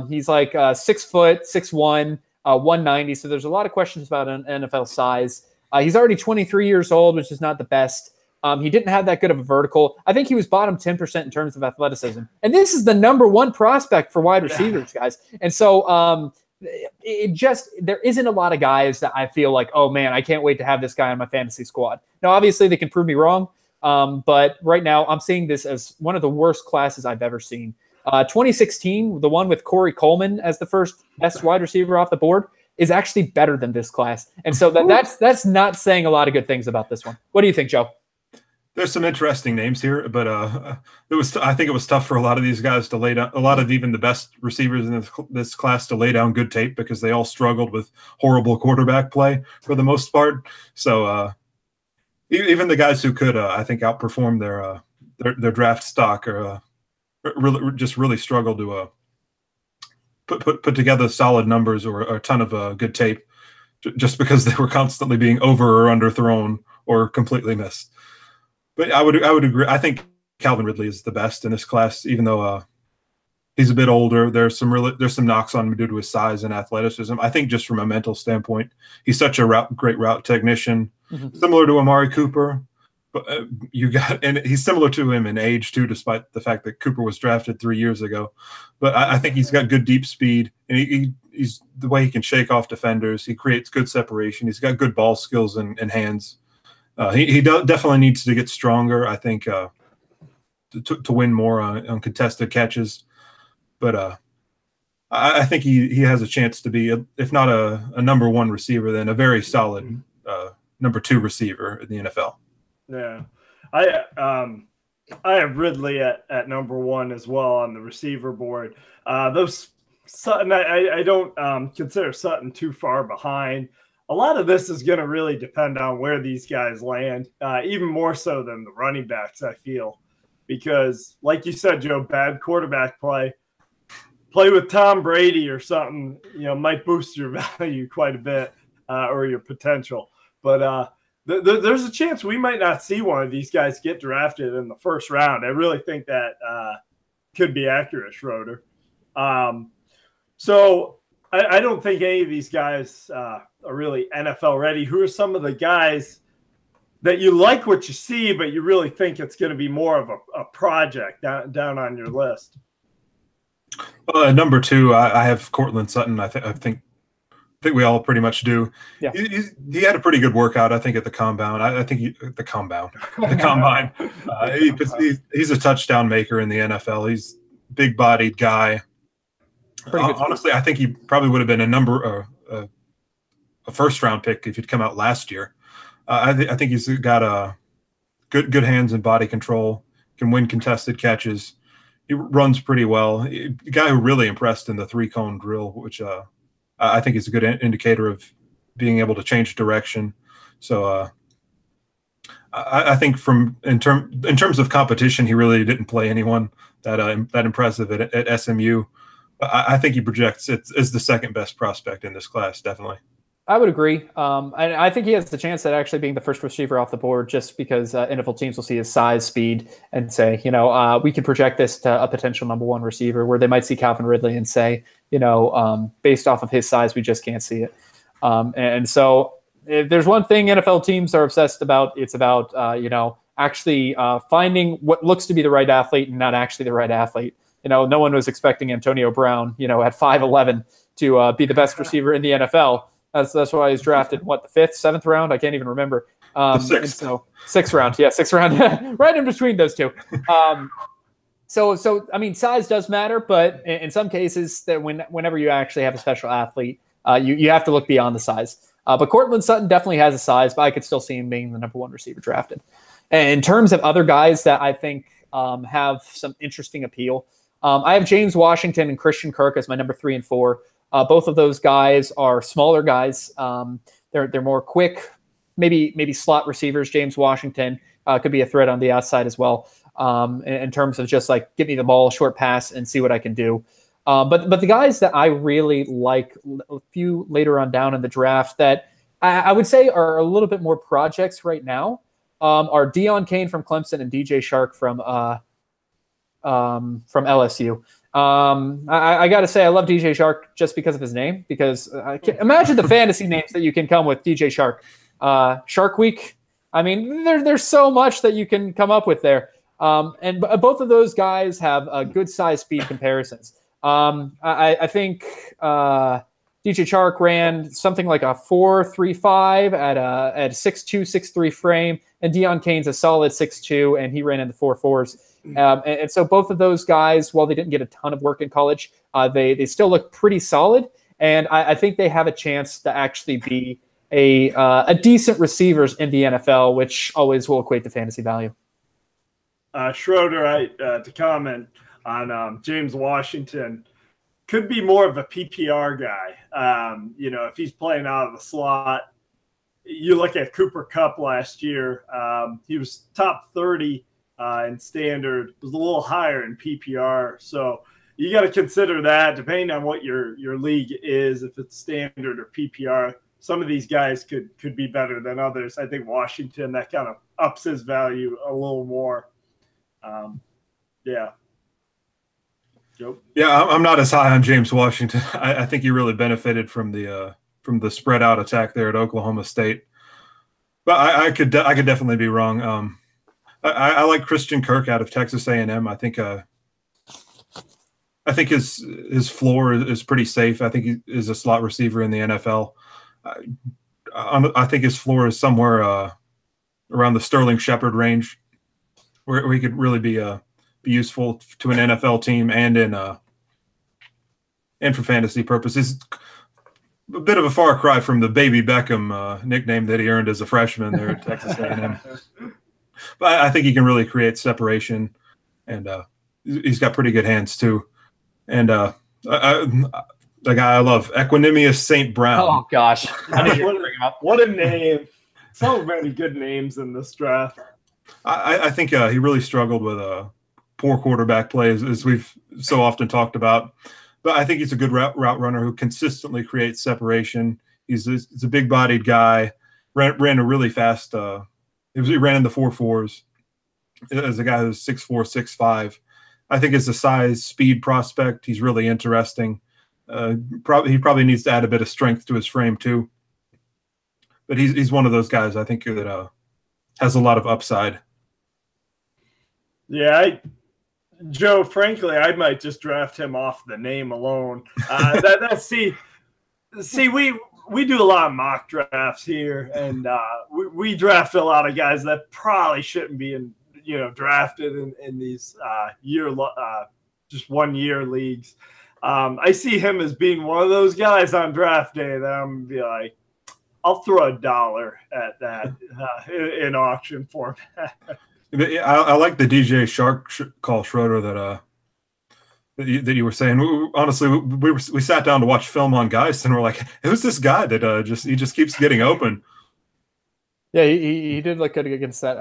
Speaker 2: He's like 6 foot, 6'1", 190. So there's a lot of questions about an NFL size. He's already 23 years old, which is not the best. He didn't have that good of a vertical. I think he was bottom 10% in terms of athleticism. And this is the number one prospect for wide receivers, guys. And so there isn't a lot of guys that I feel like, oh man, I can't wait to have this guy on my fantasy squad. Now, obviously they can prove me wrong. But right now I'm seeing this as one of the worst classes I've ever seen. 2016, the one with Corey Coleman as the first best wide receiver off the board, is actually better than this class. And so that's not saying a lot of good things about this one. What do you think, Joe?
Speaker 1: There's some interesting names here, but I think it was tough for a lot of these guys to lay down, a lot of even the best receivers in this class to lay down good tape because they all struggled with horrible quarterback play for the most part. So even the guys who could, I think, outperform their draft stock or really struggled to put together solid numbers or a ton of good tape just because they were constantly being over or underthrown or completely missed. But I would agree. I think Calvin Ridley is the best in this class, even though he's a bit older. There's some knocks on him due to his size and athleticism. I think just from a mental standpoint, he's such a great route technician, similar to Amari Cooper. But and he's similar to him in age too, despite the fact that Cooper was drafted 3 years ago. But I think he's got good deep speed, and he's the way he can shake off defenders. He creates good separation. He's got good ball skills and hands. He definitely needs to get stronger, I think, to win more on contested catches. But I think he has a chance to be, if not a number one receiver, then a very solid number two receiver in the NFL.
Speaker 3: Yeah, I have Ridley at number one as well on the receiver board. Those Sutton, I don't consider Sutton too far behind. A lot of this is going to really depend on where these guys land, even more so than the running backs, I feel, because like you said, Joe, bad quarterback play with Tom Brady or something, might boost your value quite a bit or your potential. But there's a chance we might not see one of these guys get drafted in the first round. I really think that could be accurate, Schroeder. So I don't think any of these guys are really NFL ready. Who are some of the guys that you like what you see, but you really think it's going to be more of a project down on your list?
Speaker 1: Number two, I have Cortland Sutton. I think think we all pretty much do.
Speaker 2: Yeah.
Speaker 1: He had a pretty good workout, I think, at the combine. I think the combine. He's a touchdown maker in the NFL. He's a big-bodied guy. Honestly, I think he probably would have been a first-round pick if he'd come out last year. I think he's got a good hands and body control, can win contested catches. He runs pretty well. A guy who really impressed in the 3-cone drill, which I think is a good indicator of being able to change direction. So I think in terms of competition, he really didn't play anyone that impressive at SMU. But I think he projects as the second best prospect in this class, definitely.
Speaker 2: I would agree. And I think he has the chance at actually being the first receiver off the board just because NFL teams will see his size, speed, and say, we can project this to a potential number 1 receiver, where they might see Calvin Ridley and say, based off of his size, we just can't see it. And so if there's one thing NFL teams are obsessed about, it's about, actually finding what looks to be the right athlete and not actually the right athlete. No one was expecting Antonio Brown, at 5'11" to be the best receiver in the NFL. That's why he's drafted, the 5th, 7th round? I can't even remember.
Speaker 1: The 6th.
Speaker 2: And so 6th round. Yeah, 6th round. Right in between those two. So I mean, size does matter, but in some cases, that whenever you actually have a special athlete, you have to look beyond the size. But Cortland Sutton definitely has a size, but I could still see him being the number 1 receiver drafted. And in terms of other guys that I think have some interesting appeal, I have James Washington and Christian Kirk as my number 3 and 4. Both of those guys are smaller guys. They're more quick, maybe slot receivers. James Washington could be a threat on the outside as well, in terms of just like give me the ball, short pass, and see what I can do. But the guys that I really like, a few later on down in the draft that I would say are a little bit more projects right now, are Deion Kane from Clemson and DJ Shark from LSU. I got to say, I love DJ Shark just because of his name, because I can imagine the fantasy names that you can come with DJ Shark. Shark Week. I mean, there's so much that you can come up with there. And both of those guys have good size speed comparisons. I think DJ Shark ran something like a 4.35 at a 6'2", 6'3" frame, and Deion Kane's a solid 6'2", and he ran in the 4.4s. And so both of those guys, while they didn't get a ton of work in college, they still look pretty solid, and I think they have a chance to actually be a decent receivers in the NFL, which always will equate to fantasy value.
Speaker 3: Schroeder, to comment on James Washington, could be more of a PPR guy. If he's playing out of the slot, you look at Cooper Kupp last year, he was top 30 in standard, was a little higher in PPR. So you got to consider that depending on what your league is, if it's standard or PPR. Some of these guys could be better than others. I think Washington, that kind of ups his value a little more. Yeah. Yep. Yeah,
Speaker 1: I'm not as high on James Washington. I think he really benefited from the spread out attack there at Oklahoma State. But I could definitely be wrong. I like Christian Kirk out of Texas A&M. I think his floor is pretty safe. I think he is a slot receiver in the NFL. I think his floor is somewhere around the Sterling Shepard range, where he could really be useful to an NFL team and for fantasy purposes. A bit of a far cry from the Baby Beckham nickname that he earned as a freshman there at Texas A&M. But I think he can really create separation, and he's got pretty good hands too. And the guy I love, Equanimous St. Brown.
Speaker 2: Oh gosh,
Speaker 3: what a name! So many good names in this draft.
Speaker 1: I think he really struggled with poor quarterback play, as we've so often talked about. But I think he's a good route runner who consistently creates separation. He's a big-bodied guy. Ran a really fast. He ran in the 4.4s. As a guy who's 6'4", 6'5", I think as a size speed prospect, he's really interesting. He probably needs to add a bit of strength to his frame too. But he's one of those guys I think that has a lot of upside.
Speaker 3: Yeah, Joe, frankly, I might just draft him off the name alone. we do a lot of mock drafts here, and we draft a lot of guys that probably shouldn't be drafted in these just 1 year leagues. I see him as being one of those guys on draft day that I'm gonna be like, I'll throw $1 at that in auction format.
Speaker 1: I like the DJ Shark call, Schroeder, that you were saying. Honestly, we sat down to watch film on guys, and we're like, who's this guy that he just keeps getting open?
Speaker 2: Yeah, he did look good against that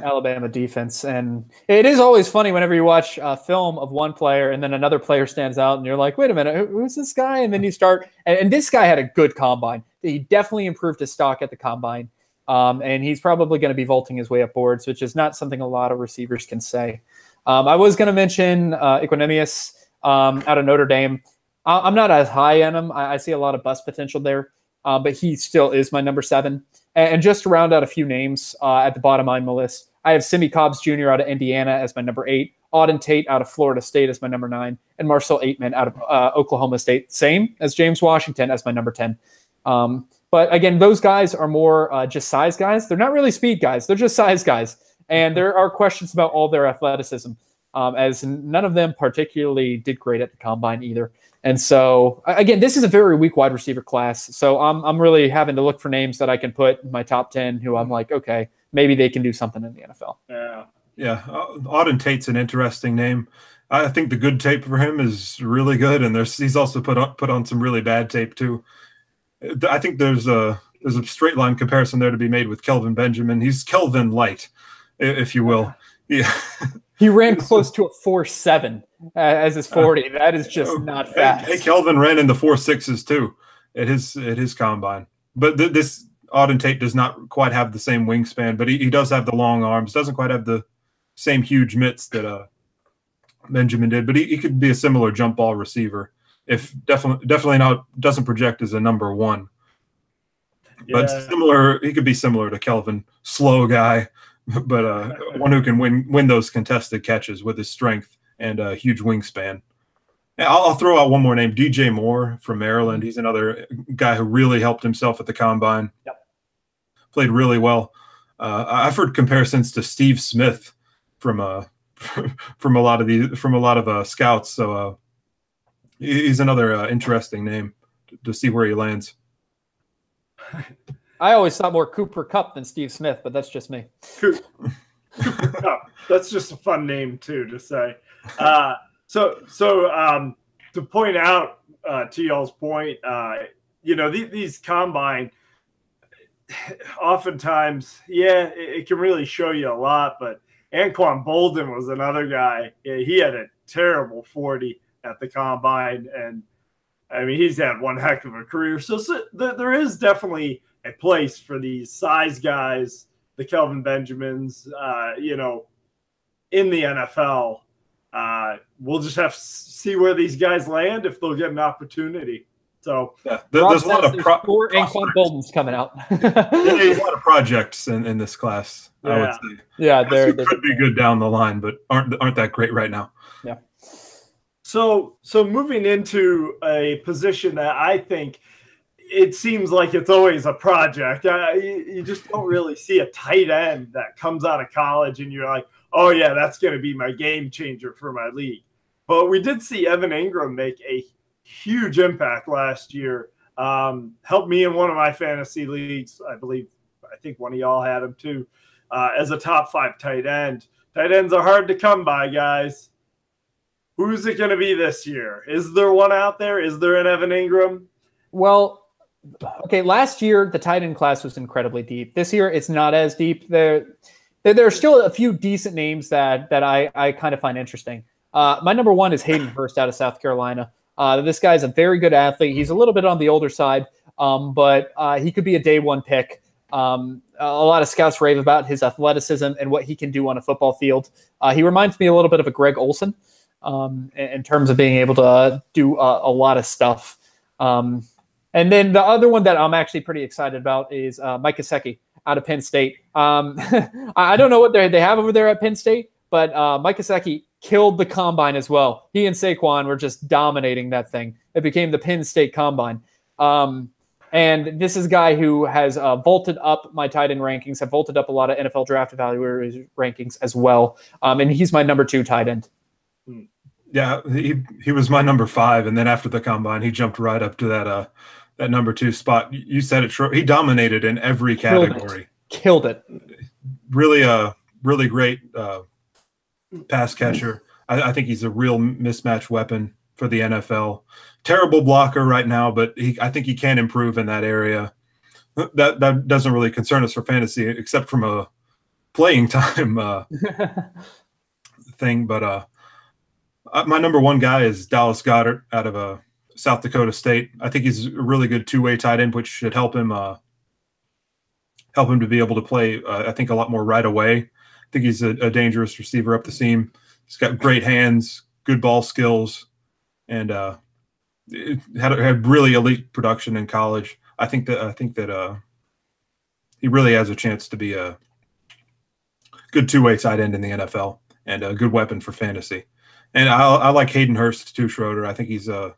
Speaker 2: Alabama defense. And it is always funny whenever you watch a film of one player and then another player stands out and you're like, wait a minute, who's this guy? And then you start – and this guy had a good combine. He definitely improved his stock at the combine. And he's probably going to be vaulting his way up boards, which is not something a lot of receivers can say. I was going to mention Equinemius out of Notre Dame. I'm not as high on him. I see a lot of bust potential there, but he still is my number 7. And just to round out a few names at the bottom of my list, I have Simi Cobbs Jr. out of Indiana as my number 8, Auden Tate out of Florida State as my number 9, and Marcel Aitman out of Oklahoma State, same as James Washington as my number 10. But again, those guys are more just size guys. They're not really speed guys. They're just size guys. And there are questions about all their athleticism, as none of them particularly did great at the combine either. And so, again, this is a very weak wide receiver class. So I'm really having to look for names that I can put in my top 10 who I'm like, okay, maybe they can do something in the NFL.
Speaker 1: Yeah. Auden Tate's an interesting name. I think the good tape for him is really good, and he's also put on some really bad tape too. I think there's a straight line comparison there to be made with Kelvin Benjamin. He's Kelvin light, if you will. Yeah.
Speaker 2: He ran close to a 4.7 as his 40. That is just not fast.
Speaker 1: Hey, Kelvin ran in the 4.6s too at his combine. But this Auden Tate does not quite have the same wingspan, but he does have the long arms. Doesn't quite have the same huge mitts that Benjamin did. But he could be a similar jump ball receiver. If definitely not, doesn't project as a number 1. But similar, he could be similar to Kelvin, slow guy. But one who can win those contested catches with his strength and a huge wingspan. I'll throw out one more name, DJ Moore from Maryland. He's another guy who really helped himself at the combine.
Speaker 2: Yep.
Speaker 1: Played really well. I've heard comparisons to Steve Smith from a lot of scouts. So he's another interesting name to see where he lands.
Speaker 2: I always thought more Cooper Kupp than Steve Smith, but that's just me.
Speaker 3: Cooper Kupp. That's just a fun name too to say. So to point out to y'all's point, these combine, oftentimes, it can really show you a lot. But Anquan Bolden was another guy. He had a terrible 40 at the combine, and I mean he's had one heck of a career. So there is definitely a place for these size guys, the Kelvin Benjamins, in the NFL. We'll just have to see where these guys land if they'll get an opportunity. So
Speaker 1: there's a lot of
Speaker 2: four Anquan Bolden's coming out.
Speaker 1: There's a lot of projects in this class. I would say.
Speaker 2: Yeah, they
Speaker 1: could be good down the line, but aren't that great right now.
Speaker 2: Yeah.
Speaker 3: So moving into a position that I think it seems like it's always a project. You just don't really see a tight end that comes out of college and you're like, oh, yeah, that's going to be my game changer for my league. But we did see Evan Ingram make a huge impact last year. Helped me in one of my fantasy leagues. I think one of y'all had him too, as a top 5 tight end. Tight ends are hard to come by, guys. Who's it going to be this year? Is there one out there? Is there an Evan Ingram?
Speaker 2: Well, okay, last year the tight end class was incredibly deep. This year it's not as deep. There are still a few decent names that I kind of find interesting. My number 1 is Hayden Hurst out of South Carolina. This guy's a very good athlete. He's a little bit on the older side, but he could be a day 1 pick. A lot of scouts rave about his athleticism and what he can do on a football field. He reminds me a little bit of a Greg Olsen in terms of being able to do a lot of stuff. And then the other one that I'm actually pretty excited about is Mike Gesicki out of Penn State. I don't know what they have over there at Penn State, but Mike Gesicki killed the combine as well. He and Saquon were just dominating that thing. It became the Penn State combine. And And this is a guy who has vaulted up my tight end rankings, have vaulted up a lot of NFL draft evaluators rankings as well. And he's my number 2 tight end.
Speaker 1: Yeah, he was my number 5, and then after the combine, he jumped right up to that number 2 spot. You said it, he dominated in every category.
Speaker 2: Killed it.
Speaker 1: Really great pass catcher. I think he's a real mismatch weapon for the NFL. Terrible blocker right now, but I think he can improve in that area. That doesn't really concern us for fantasy, except from a playing time thing. But my number 1 guy is Dallas Goedert out of South Dakota State. I think he's a really good 2-way tight end, which should help him to be able to play, I think, a lot more right away. I think he's a dangerous receiver up the seam. He's got great hands, good ball skills, and had really elite production in college. I think that he really has a chance to be a good 2-way tight end in the NFL and a good weapon for fantasy. And I like Hayden Hurst too, Schroeder. I think he's a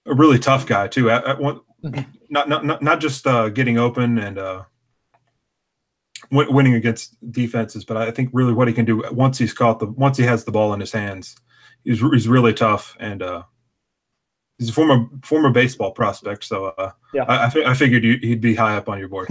Speaker 1: really tough guy too. Not just getting open and winning against defenses, but I think really what he can do once he has the ball in his hands, he's really tough, and he's a former baseball prospect. So
Speaker 2: yeah,
Speaker 1: I figured he'd be high up on your board.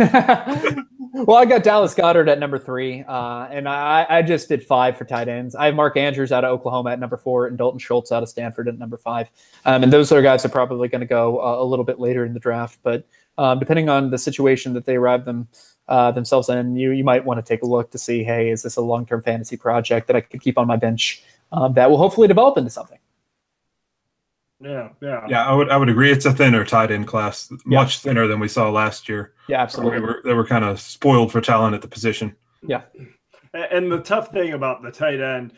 Speaker 2: Well, I got Dallas Goedert at number 3, and I just did 5 for tight ends. I have Mark Andrews out of Oklahoma at number 4, and Dalton Schultz out of Stanford at number 5. And those are guys that are probably going to go a little bit later in the draft. But depending on the situation that they arrive themselves in, you might want to take a look to see, hey, is this a long-term fantasy project that I could keep on my bench that will hopefully develop into something?
Speaker 3: Yeah.
Speaker 1: I would agree. It's a thinner tight end class, much thinner than we saw last year.
Speaker 2: Yeah, absolutely.
Speaker 1: They were kind of spoiled for talent at the position.
Speaker 2: Yeah.
Speaker 3: And the tough thing about the tight end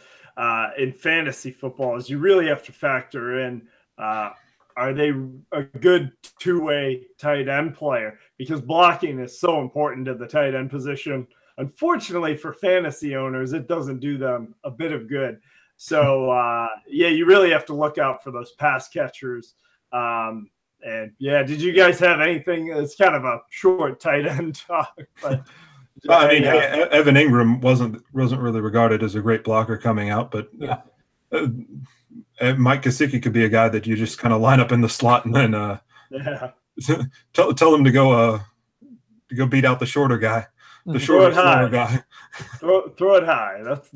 Speaker 3: in fantasy football is you really have to factor in, are they a good 2-way tight end player? Because blocking is so important to the tight end position. Unfortunately for fantasy owners, it doesn't do them a bit of good. So, you really have to look out for those pass catchers. And, did you guys have anything? It's kind of a short tight end talk. But,
Speaker 1: Evan Ingram wasn't really regarded as a great blocker coming out, but Mike Gesicki could be a guy that you just kind of line up in the slot and then tell him to go beat out the shorter guy. The shorter guy.
Speaker 3: Throw it high. That's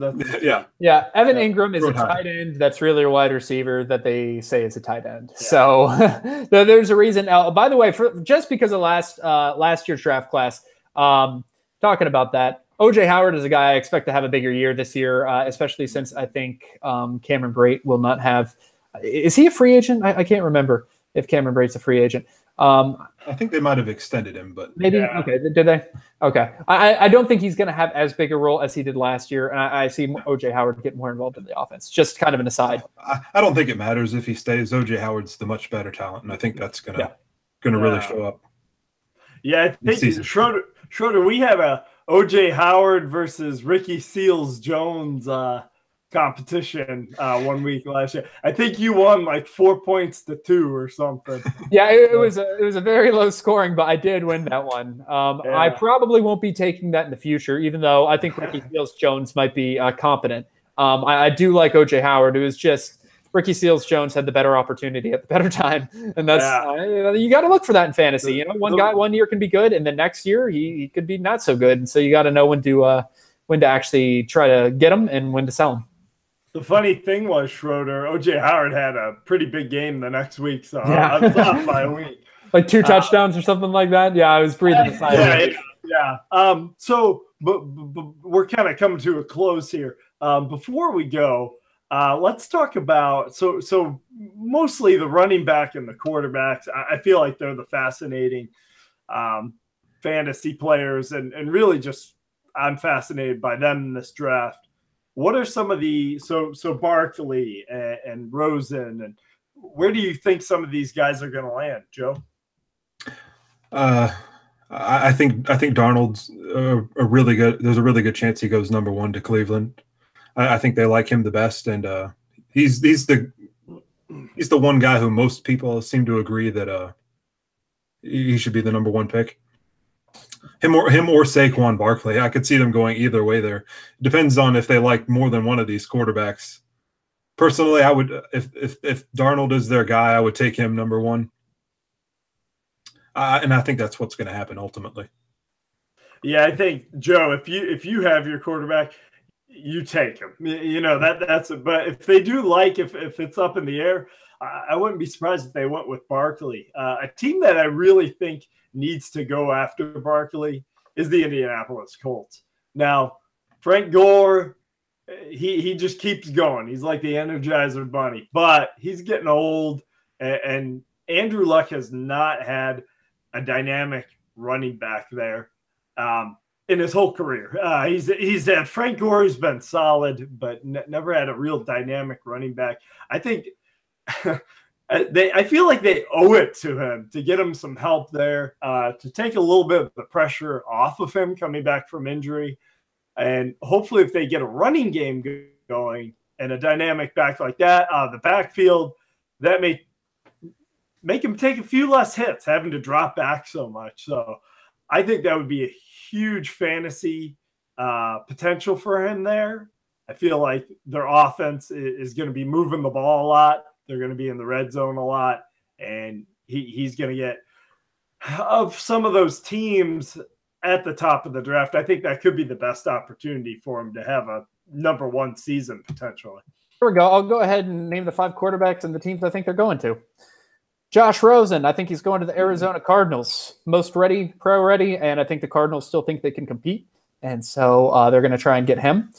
Speaker 2: Yeah. Evan Ingram is a tight end that's really a wide receiver that they say is a tight end. Yeah. So there's a reason. By the way, just because of last year's draft class, talking about that, OJ Howard is a guy I expect to have a bigger year this year, especially since I think Cameron Brate will not have. Is he a free agent? I can't remember if Cameron Brate's a free agent.
Speaker 1: I think they might have extended him, but
Speaker 2: maybe. Yeah. Okay, did they? Okay, I don't think he's going to have as big a role as he did last year, and I see OJ Howard get more involved in the offense. Just kind of an aside.
Speaker 1: I don't think it matters if he stays. OJ Howard's the much better talent, and I think that's gonna really show up.
Speaker 3: Yeah, I think Schroeder, we have a OJ Howard versus Ricky Seals-Jones competition 1 week last year. I think you won like 4 points to 2 or something.
Speaker 2: Yeah, it was a very low scoring, but I did win that one. I probably won't be taking that in the future, even though I think Ricky Seals-Jones might be competent. I do like OJ Howard. It was just Ricky Seals-Jones had the better opportunity at the better time, and that's you got to look for that in fantasy. One guy 1 year can be good, and the next year he could be not so good. And so you got to know when to actually try to get him and when to sell him.
Speaker 3: The funny thing was, Schroeder, OJ Howard had a pretty big game the next week, so I was off by a week.
Speaker 2: Like 2 touchdowns or something like that? Yeah, I was breathing a sigh.
Speaker 3: So, but we're kind of coming to a close here. Before we go, let's talk about so mostly the running back and the quarterbacks. I feel like they're the fascinating fantasy players, and really just I'm fascinated by them in this draft. What are some of the so Barkley and Rosen, and where do you think some of these guys are going to land, Joe?
Speaker 1: I think Darnold's a really good. There's a really good chance he goes number 1 to Cleveland. I think they like him the best, and he's the one guy who most people seem to agree that he should be the number one pick. Him or Saquon Barkley. I could see them going either way there. It depends on if they like more than one of these quarterbacks. Personally, I would if Darnold is their guy, I would take him number one. And I think that's what's going to happen ultimately.
Speaker 3: Yeah, I think, Joe, if you have your quarterback, you take him. You know, that's it. But if they do if it's up in the air, I wouldn't be surprised if they went with Barkley. A team that I really think needs to go after Barkley is the Indianapolis Colts. Now, Frank Gore, he just keeps going. He's like the Energizer Bunny, but he's getting old, and Andrew Luck has not had a dynamic running back there in his whole career. He's had Frank Gore, who's been solid, but never had a real dynamic running back. I think I feel like they owe it to him to get him some help there, to take a little bit of the pressure off of him coming back from injury. And hopefully if they get a running game going and a dynamic back like that out of the backfield, that may make him take a few less hits, having to drop back so much. So I think that would be a huge fantasy potential for him there. I feel like their offense is going to be moving the ball a lot. They're going to be in the red zone a lot. And he's going to get of some of those teams at the top of the draft. I think that could be the best opportunity for him to have a number one season potentially.
Speaker 2: Here we go. I'll go ahead and name the 5 quarterbacks and the teams I think they're going to. Josh Rosen, I think he's going to the Arizona Cardinals. Most ready, pro ready, and I think the Cardinals still think they can compete. And so they're going to try and get him.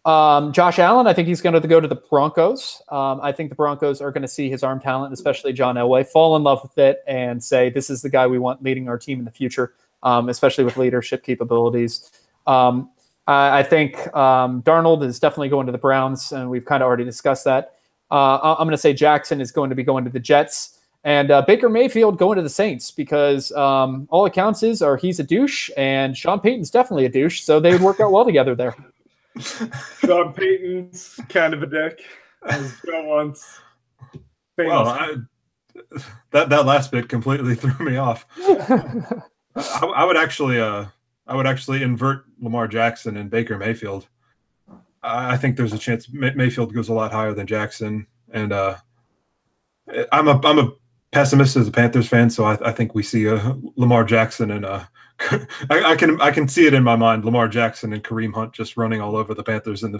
Speaker 2: Josh Allen, I think he's going to go to the Broncos. I think the Broncos are going to see his arm talent, especially John Elway, fall in love with it and say, this is the guy we want leading our team in the future, especially with leadership capabilities. I think Darnold is definitely going to the Browns, and we've kind of already discussed that. I'm going to say Jackson is going to be going to the Jets. And Baker Mayfield going to the Saints because all accounts are he's a douche and Sean Payton's definitely a douche, so they would work out well together there.
Speaker 3: Sean Payton's kind of a dick, as Joe once.
Speaker 1: Well, that last bit completely threw me off. I would actually invert Lamar Jackson and Baker Mayfield. I think there's a chance Mayfield goes a lot higher than Jackson, and I'm a pessimist as a Panthers fan, so I think we see Lamar Jackson and I can see it in my mind. Lamar Jackson and Kareem Hunt just running all over the Panthers in the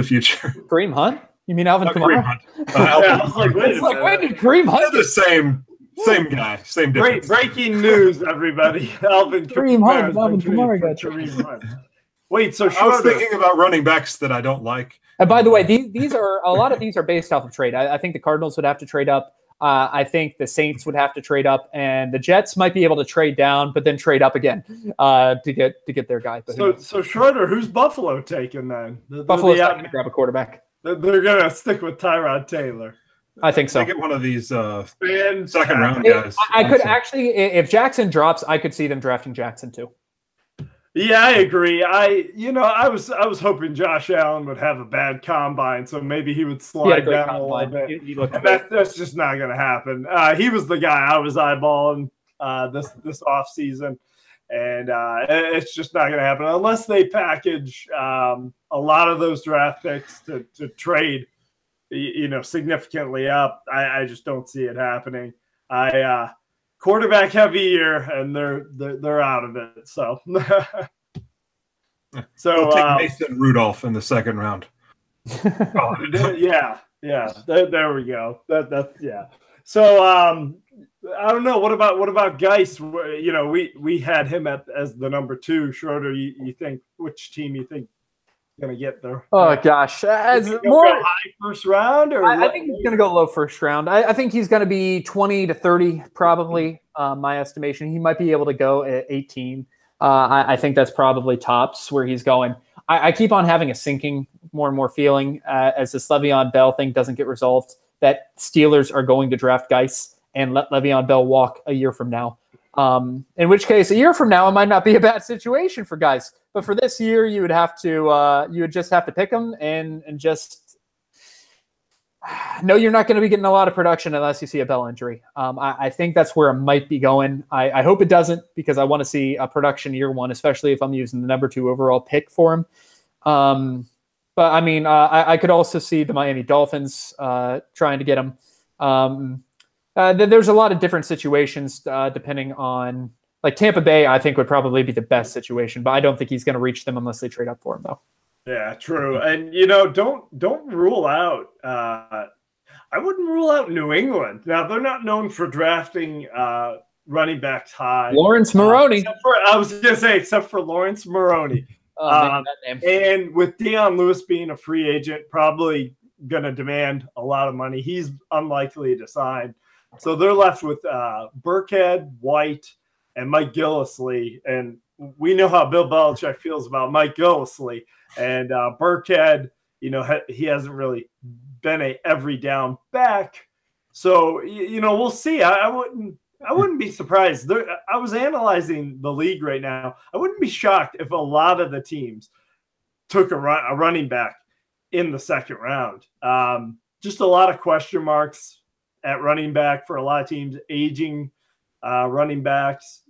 Speaker 1: future.
Speaker 2: Kareem Hunt? You mean Alvin Kamara?
Speaker 1: Kareem Hunt.
Speaker 3: I was like,
Speaker 2: when did Kareem Hunt?
Speaker 1: They're the same guy, same difference.
Speaker 3: Breaking news, everybody!
Speaker 2: Kareem Hunt. Alvin Kamara got
Speaker 3: Kareem Hunt. Wait, so
Speaker 1: I was thinking about running backs that I don't like.
Speaker 2: And by the way, these are a lot of these are based off of trade. I think the Cardinals would have to trade up. I think the Saints would have to trade up, and the Jets might be able to trade down, but then trade up again to get their guy. But
Speaker 3: so Schroeder, who's Buffalo taking then?
Speaker 2: Buffalo's not going to grab a quarterback.
Speaker 3: They're going to stick with Tyrod Taylor.
Speaker 2: I think so.
Speaker 1: They get one of these second round guys.
Speaker 2: I could actually, if Jackson drops, I could see them drafting Jackson too.
Speaker 3: Yeah, I agree. I was hoping Josh Allen would have a bad combine, so maybe he would slide down a little bit. That's just not going to happen. He was the guy I was eyeballing this offseason, and it's just not going to happen unless they package a lot of those draft picks to trade, significantly up. I just don't see it happening. Quarterback heavy year, and they're out of it. So,
Speaker 1: we'll take Mason Rudolph in the second round.
Speaker 3: Yeah. There we go. Yeah. So, I don't know. What about Geis? We had him as the number 2. Schroeder, you think which team you think going to get there?
Speaker 2: Oh gosh, as
Speaker 3: more high first round, or
Speaker 2: I think he's going to go low first round. I think he's going to be 20 to 30, probably. My estimation, he might be able to go at 18. I think that's probably tops where he's going. I keep on having a sinking more and more feeling as this Le'Veon Bell thing doesn't get resolved that Steelers are going to draft Geis and let Le'Veon Bell walk a year from now. In which case, a year from now, it might not be a bad situation for Geis. But for this year, you would just have to pick him and just No, you're not going to be getting a lot of production unless you see a Bell injury. I think that's where it might be going. I hope it doesn't, because I want to see a production year one, especially if I'm using the number 2 overall pick for him. But I mean, I could also see the Miami Dolphins trying to get him. There's a lot of different situations depending on, like Tampa Bay, I think would probably be the best situation, but I don't think he's going to reach them unless they trade up for him, though.
Speaker 3: Yeah, true. And don't rule out. I wouldn't rule out New England. Now they're not known for drafting running backs high.
Speaker 2: Lawrence Maroney.
Speaker 3: I was going to say, except for Lawrence Maroney. And with Deion Lewis being a free agent, probably going to demand a lot of money. He's unlikely to sign. So they're left with Burkhead, White, and Mike Gillislee. And we know how Bill Belichick feels about Mike Gillislee. And Burkhead, he hasn't really been a every down back. So, we'll see. I wouldn't be surprised. I was analyzing the league right now. I wouldn't be shocked if a lot of the teams took a running back in the second round. Just a lot of question marks at running back for a lot of teams, aging running backs.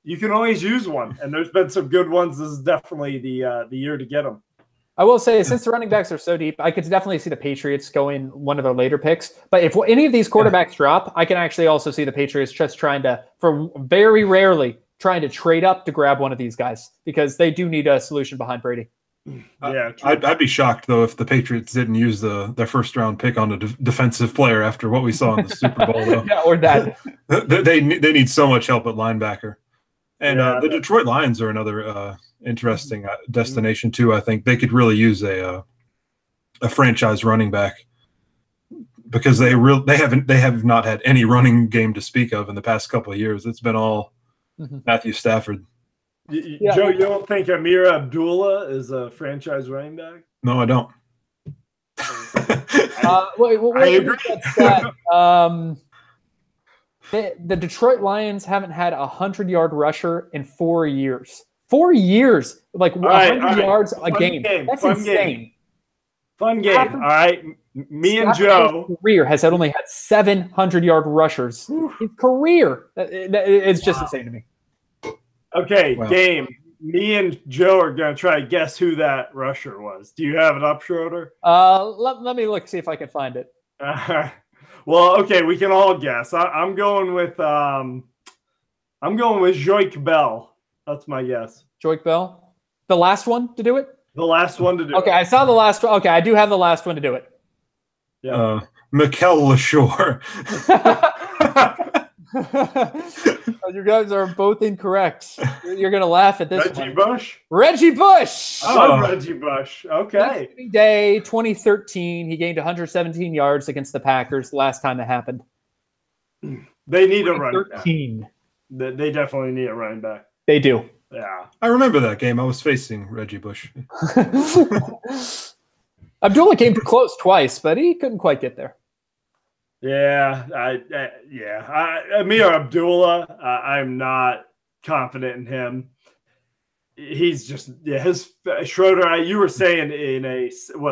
Speaker 3: You can always use one, and there's been some good ones. This is definitely the year to get them.
Speaker 2: I will say, since the running backs are so deep, I could definitely see the Patriots going one of their later picks. But if any of these quarterbacks drop, I can actually also see the Patriots just trying to, for very rarely, trying to trade up to grab one of these guys, because they do need a solution behind Brady.
Speaker 3: Yeah,
Speaker 1: I'd be shocked though if the Patriots didn't use their first round pick on a defensive player after what we saw in the Super Bowl. Though.
Speaker 2: Yeah, or that.
Speaker 1: They need so much help at linebacker, and the Detroit Lions are another interesting destination too. I think they could really use a franchise running back, because they have not had any running game to speak of in the past couple of years. It's been all Matthew Stafford.
Speaker 3: Joe, you don't think Amir Abdullah is a franchise running back?
Speaker 1: No, I don't.
Speaker 3: I agree.
Speaker 2: The Detroit Lions haven't had a 100-yard rusher in 4 years. 4 years, like 100 yards a game. That's insane.
Speaker 3: Fun game. All right, me and Joe.
Speaker 2: Career has only had 700-yard rushers. His career, it's just insane to me.
Speaker 3: Okay, game. Me and Joe are going to try to guess who that rusher was. Do you have it up, Schroeder?
Speaker 2: Let me look, see if I can find it.
Speaker 3: Well, okay, we can all guess. I'm going with Joik Bell. That's my guess.
Speaker 2: Joik Bell? The last one to do it?
Speaker 3: The last one to do it.
Speaker 2: Okay, I saw the last one. Okay, I do have the last one to do it.
Speaker 3: Yeah.
Speaker 1: Mikel LaShore.
Speaker 2: You guys are both incorrect. You're going to laugh at this
Speaker 3: Reggie Bush?
Speaker 2: Reggie Bush!
Speaker 3: Oh, Reggie Bush. Okay.
Speaker 2: Thanksgiving Day 2013, he gained 117 yards against the Packers last time it happened.
Speaker 3: They need a running back. They definitely need a running back.
Speaker 2: They do.
Speaker 3: Yeah.
Speaker 1: I remember that game. I was facing Reggie Bush.
Speaker 2: Abdullah came close twice, but he couldn't quite get there.
Speaker 3: Yeah, Amir Abdullah, I'm not confident in him. He's just his Schroeder. You were saying in a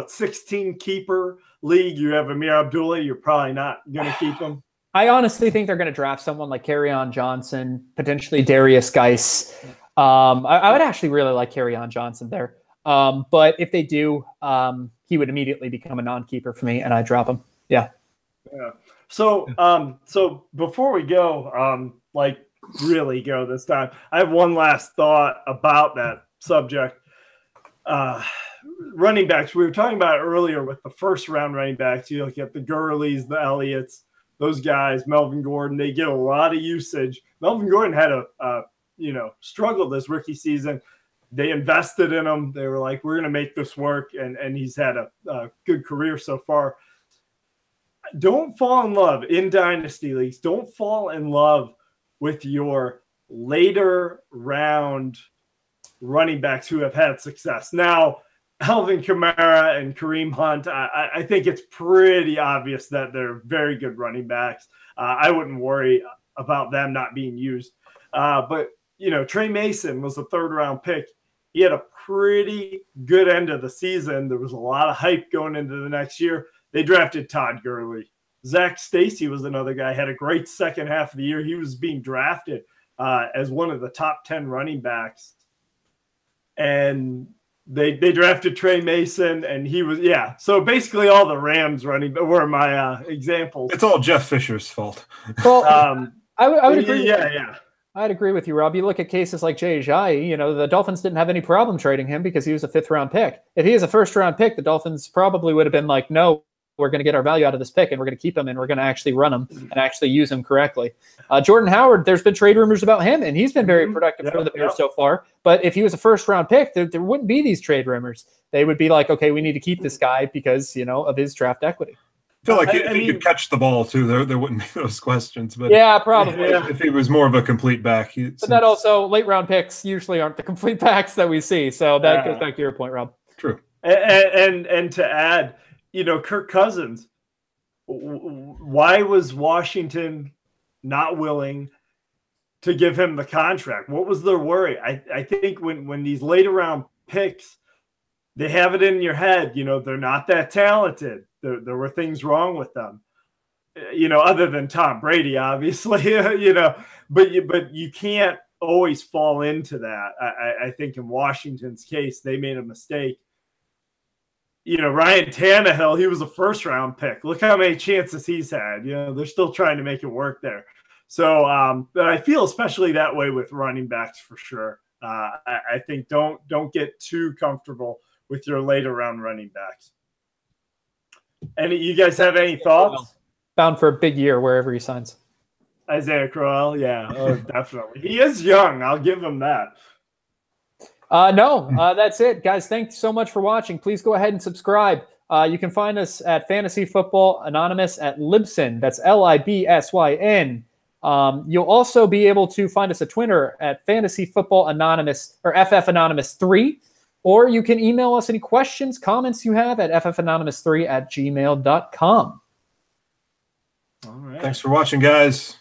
Speaker 3: 16 keeper league, you have Amir Abdullah. You're probably not going to keep him.
Speaker 2: I honestly think they're going to draft someone like Kerryon Johnson, potentially Darius Geis. I would actually really like Kerryon Johnson there. But if they do, he would immediately become a non-keeper for me, and I drop him. Yeah.
Speaker 3: Yeah. So before we go, really go this time, I have one last thought about that subject. Running backs. We were talking about it earlier with the first round running backs. You look at the Gurleys, the Elliots, those guys, Melvin Gordon, they get a lot of usage. Melvin Gordon had a struggled this rookie season. They invested in him. They were like, we're going to make this work. And he's had a good career so far. Don't fall in love in dynasty leagues. Don't fall in love with your later round running backs who have had success. Now, Alvin Kamara and Kareem Hunt, I think it's pretty obvious that they're very good running backs. I wouldn't worry about them not being used. But, Trey Mason was a third-round pick. He had a pretty good end of the season. There was a lot of hype going into the next year. They drafted Todd Gurley. Zach Stacy was another guy, had a great second half of the year. He was being drafted as one of the top 10 running backs. And they drafted Trey Mason, and he was, So basically all the Rams running were my examples.
Speaker 1: It's all Jeff Fisher's fault.
Speaker 2: Well, I would agree.
Speaker 3: Yeah.
Speaker 2: I'd agree with you, Rob. You look at cases like Jay Ajayi, the Dolphins didn't have any problem trading him because he was a 5th-round pick. If he is a 1st-round pick, the Dolphins probably would have been like, no, we're going to get our value out of this pick, and we're going to keep him, and we're going to actually run him and actually use him correctly. Jordan Howard, there's been trade rumors about him, and he's been very productive for the Bears so far. But if he was a 1st-round pick, there wouldn't be these trade rumors. They would be like, okay, we need to keep this guy because, of his draft equity.
Speaker 1: I feel like if he could catch the ball too, there wouldn't be those questions. But
Speaker 2: yeah, probably.
Speaker 1: If he was more of a complete back,
Speaker 2: but that also late round picks usually aren't the complete backs that we see. So that goes back to your point, Rob.
Speaker 1: True.
Speaker 3: And to add, Kirk Cousins. Why was Washington not willing to give him the contract? What was their worry? I think when these later round picks, they have it in your head, they're not that talented. There were things wrong with them, other than Tom Brady, obviously, but you can't always fall into that. I think in Washington's case, they made a mistake. Ryan Tannehill, he was a 1st-round pick. Look how many chances he's had. They're still trying to make it work there. So, but I feel especially that way with running backs for sure. I think don't get too comfortable with your later round running backs. And you guys have any thoughts?
Speaker 2: Bound for a big year wherever he signs.
Speaker 3: Isaiah Crowell, definitely. He is young. I'll give him that.
Speaker 2: No, that's it, guys. Thanks so much for watching. Please go ahead and subscribe. You can find us at Fantasy Football Anonymous at Libsyn. That's Libsyn. You'll also be able to find us at Twitter at Fantasy Football Anonymous or FF Anonymous 3. Or you can email us any questions, comments you have at ffanonymous3@gmail.com.
Speaker 3: All right.
Speaker 1: Thanks for watching, guys.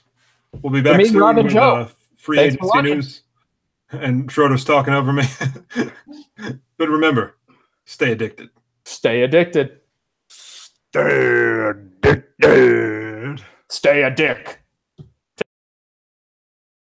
Speaker 1: We'll be back soon with free agency news. And Schroeder's talking over me. But remember, stay addicted.
Speaker 2: Stay addicted.
Speaker 3: Stay addicted.
Speaker 2: Stay a dick.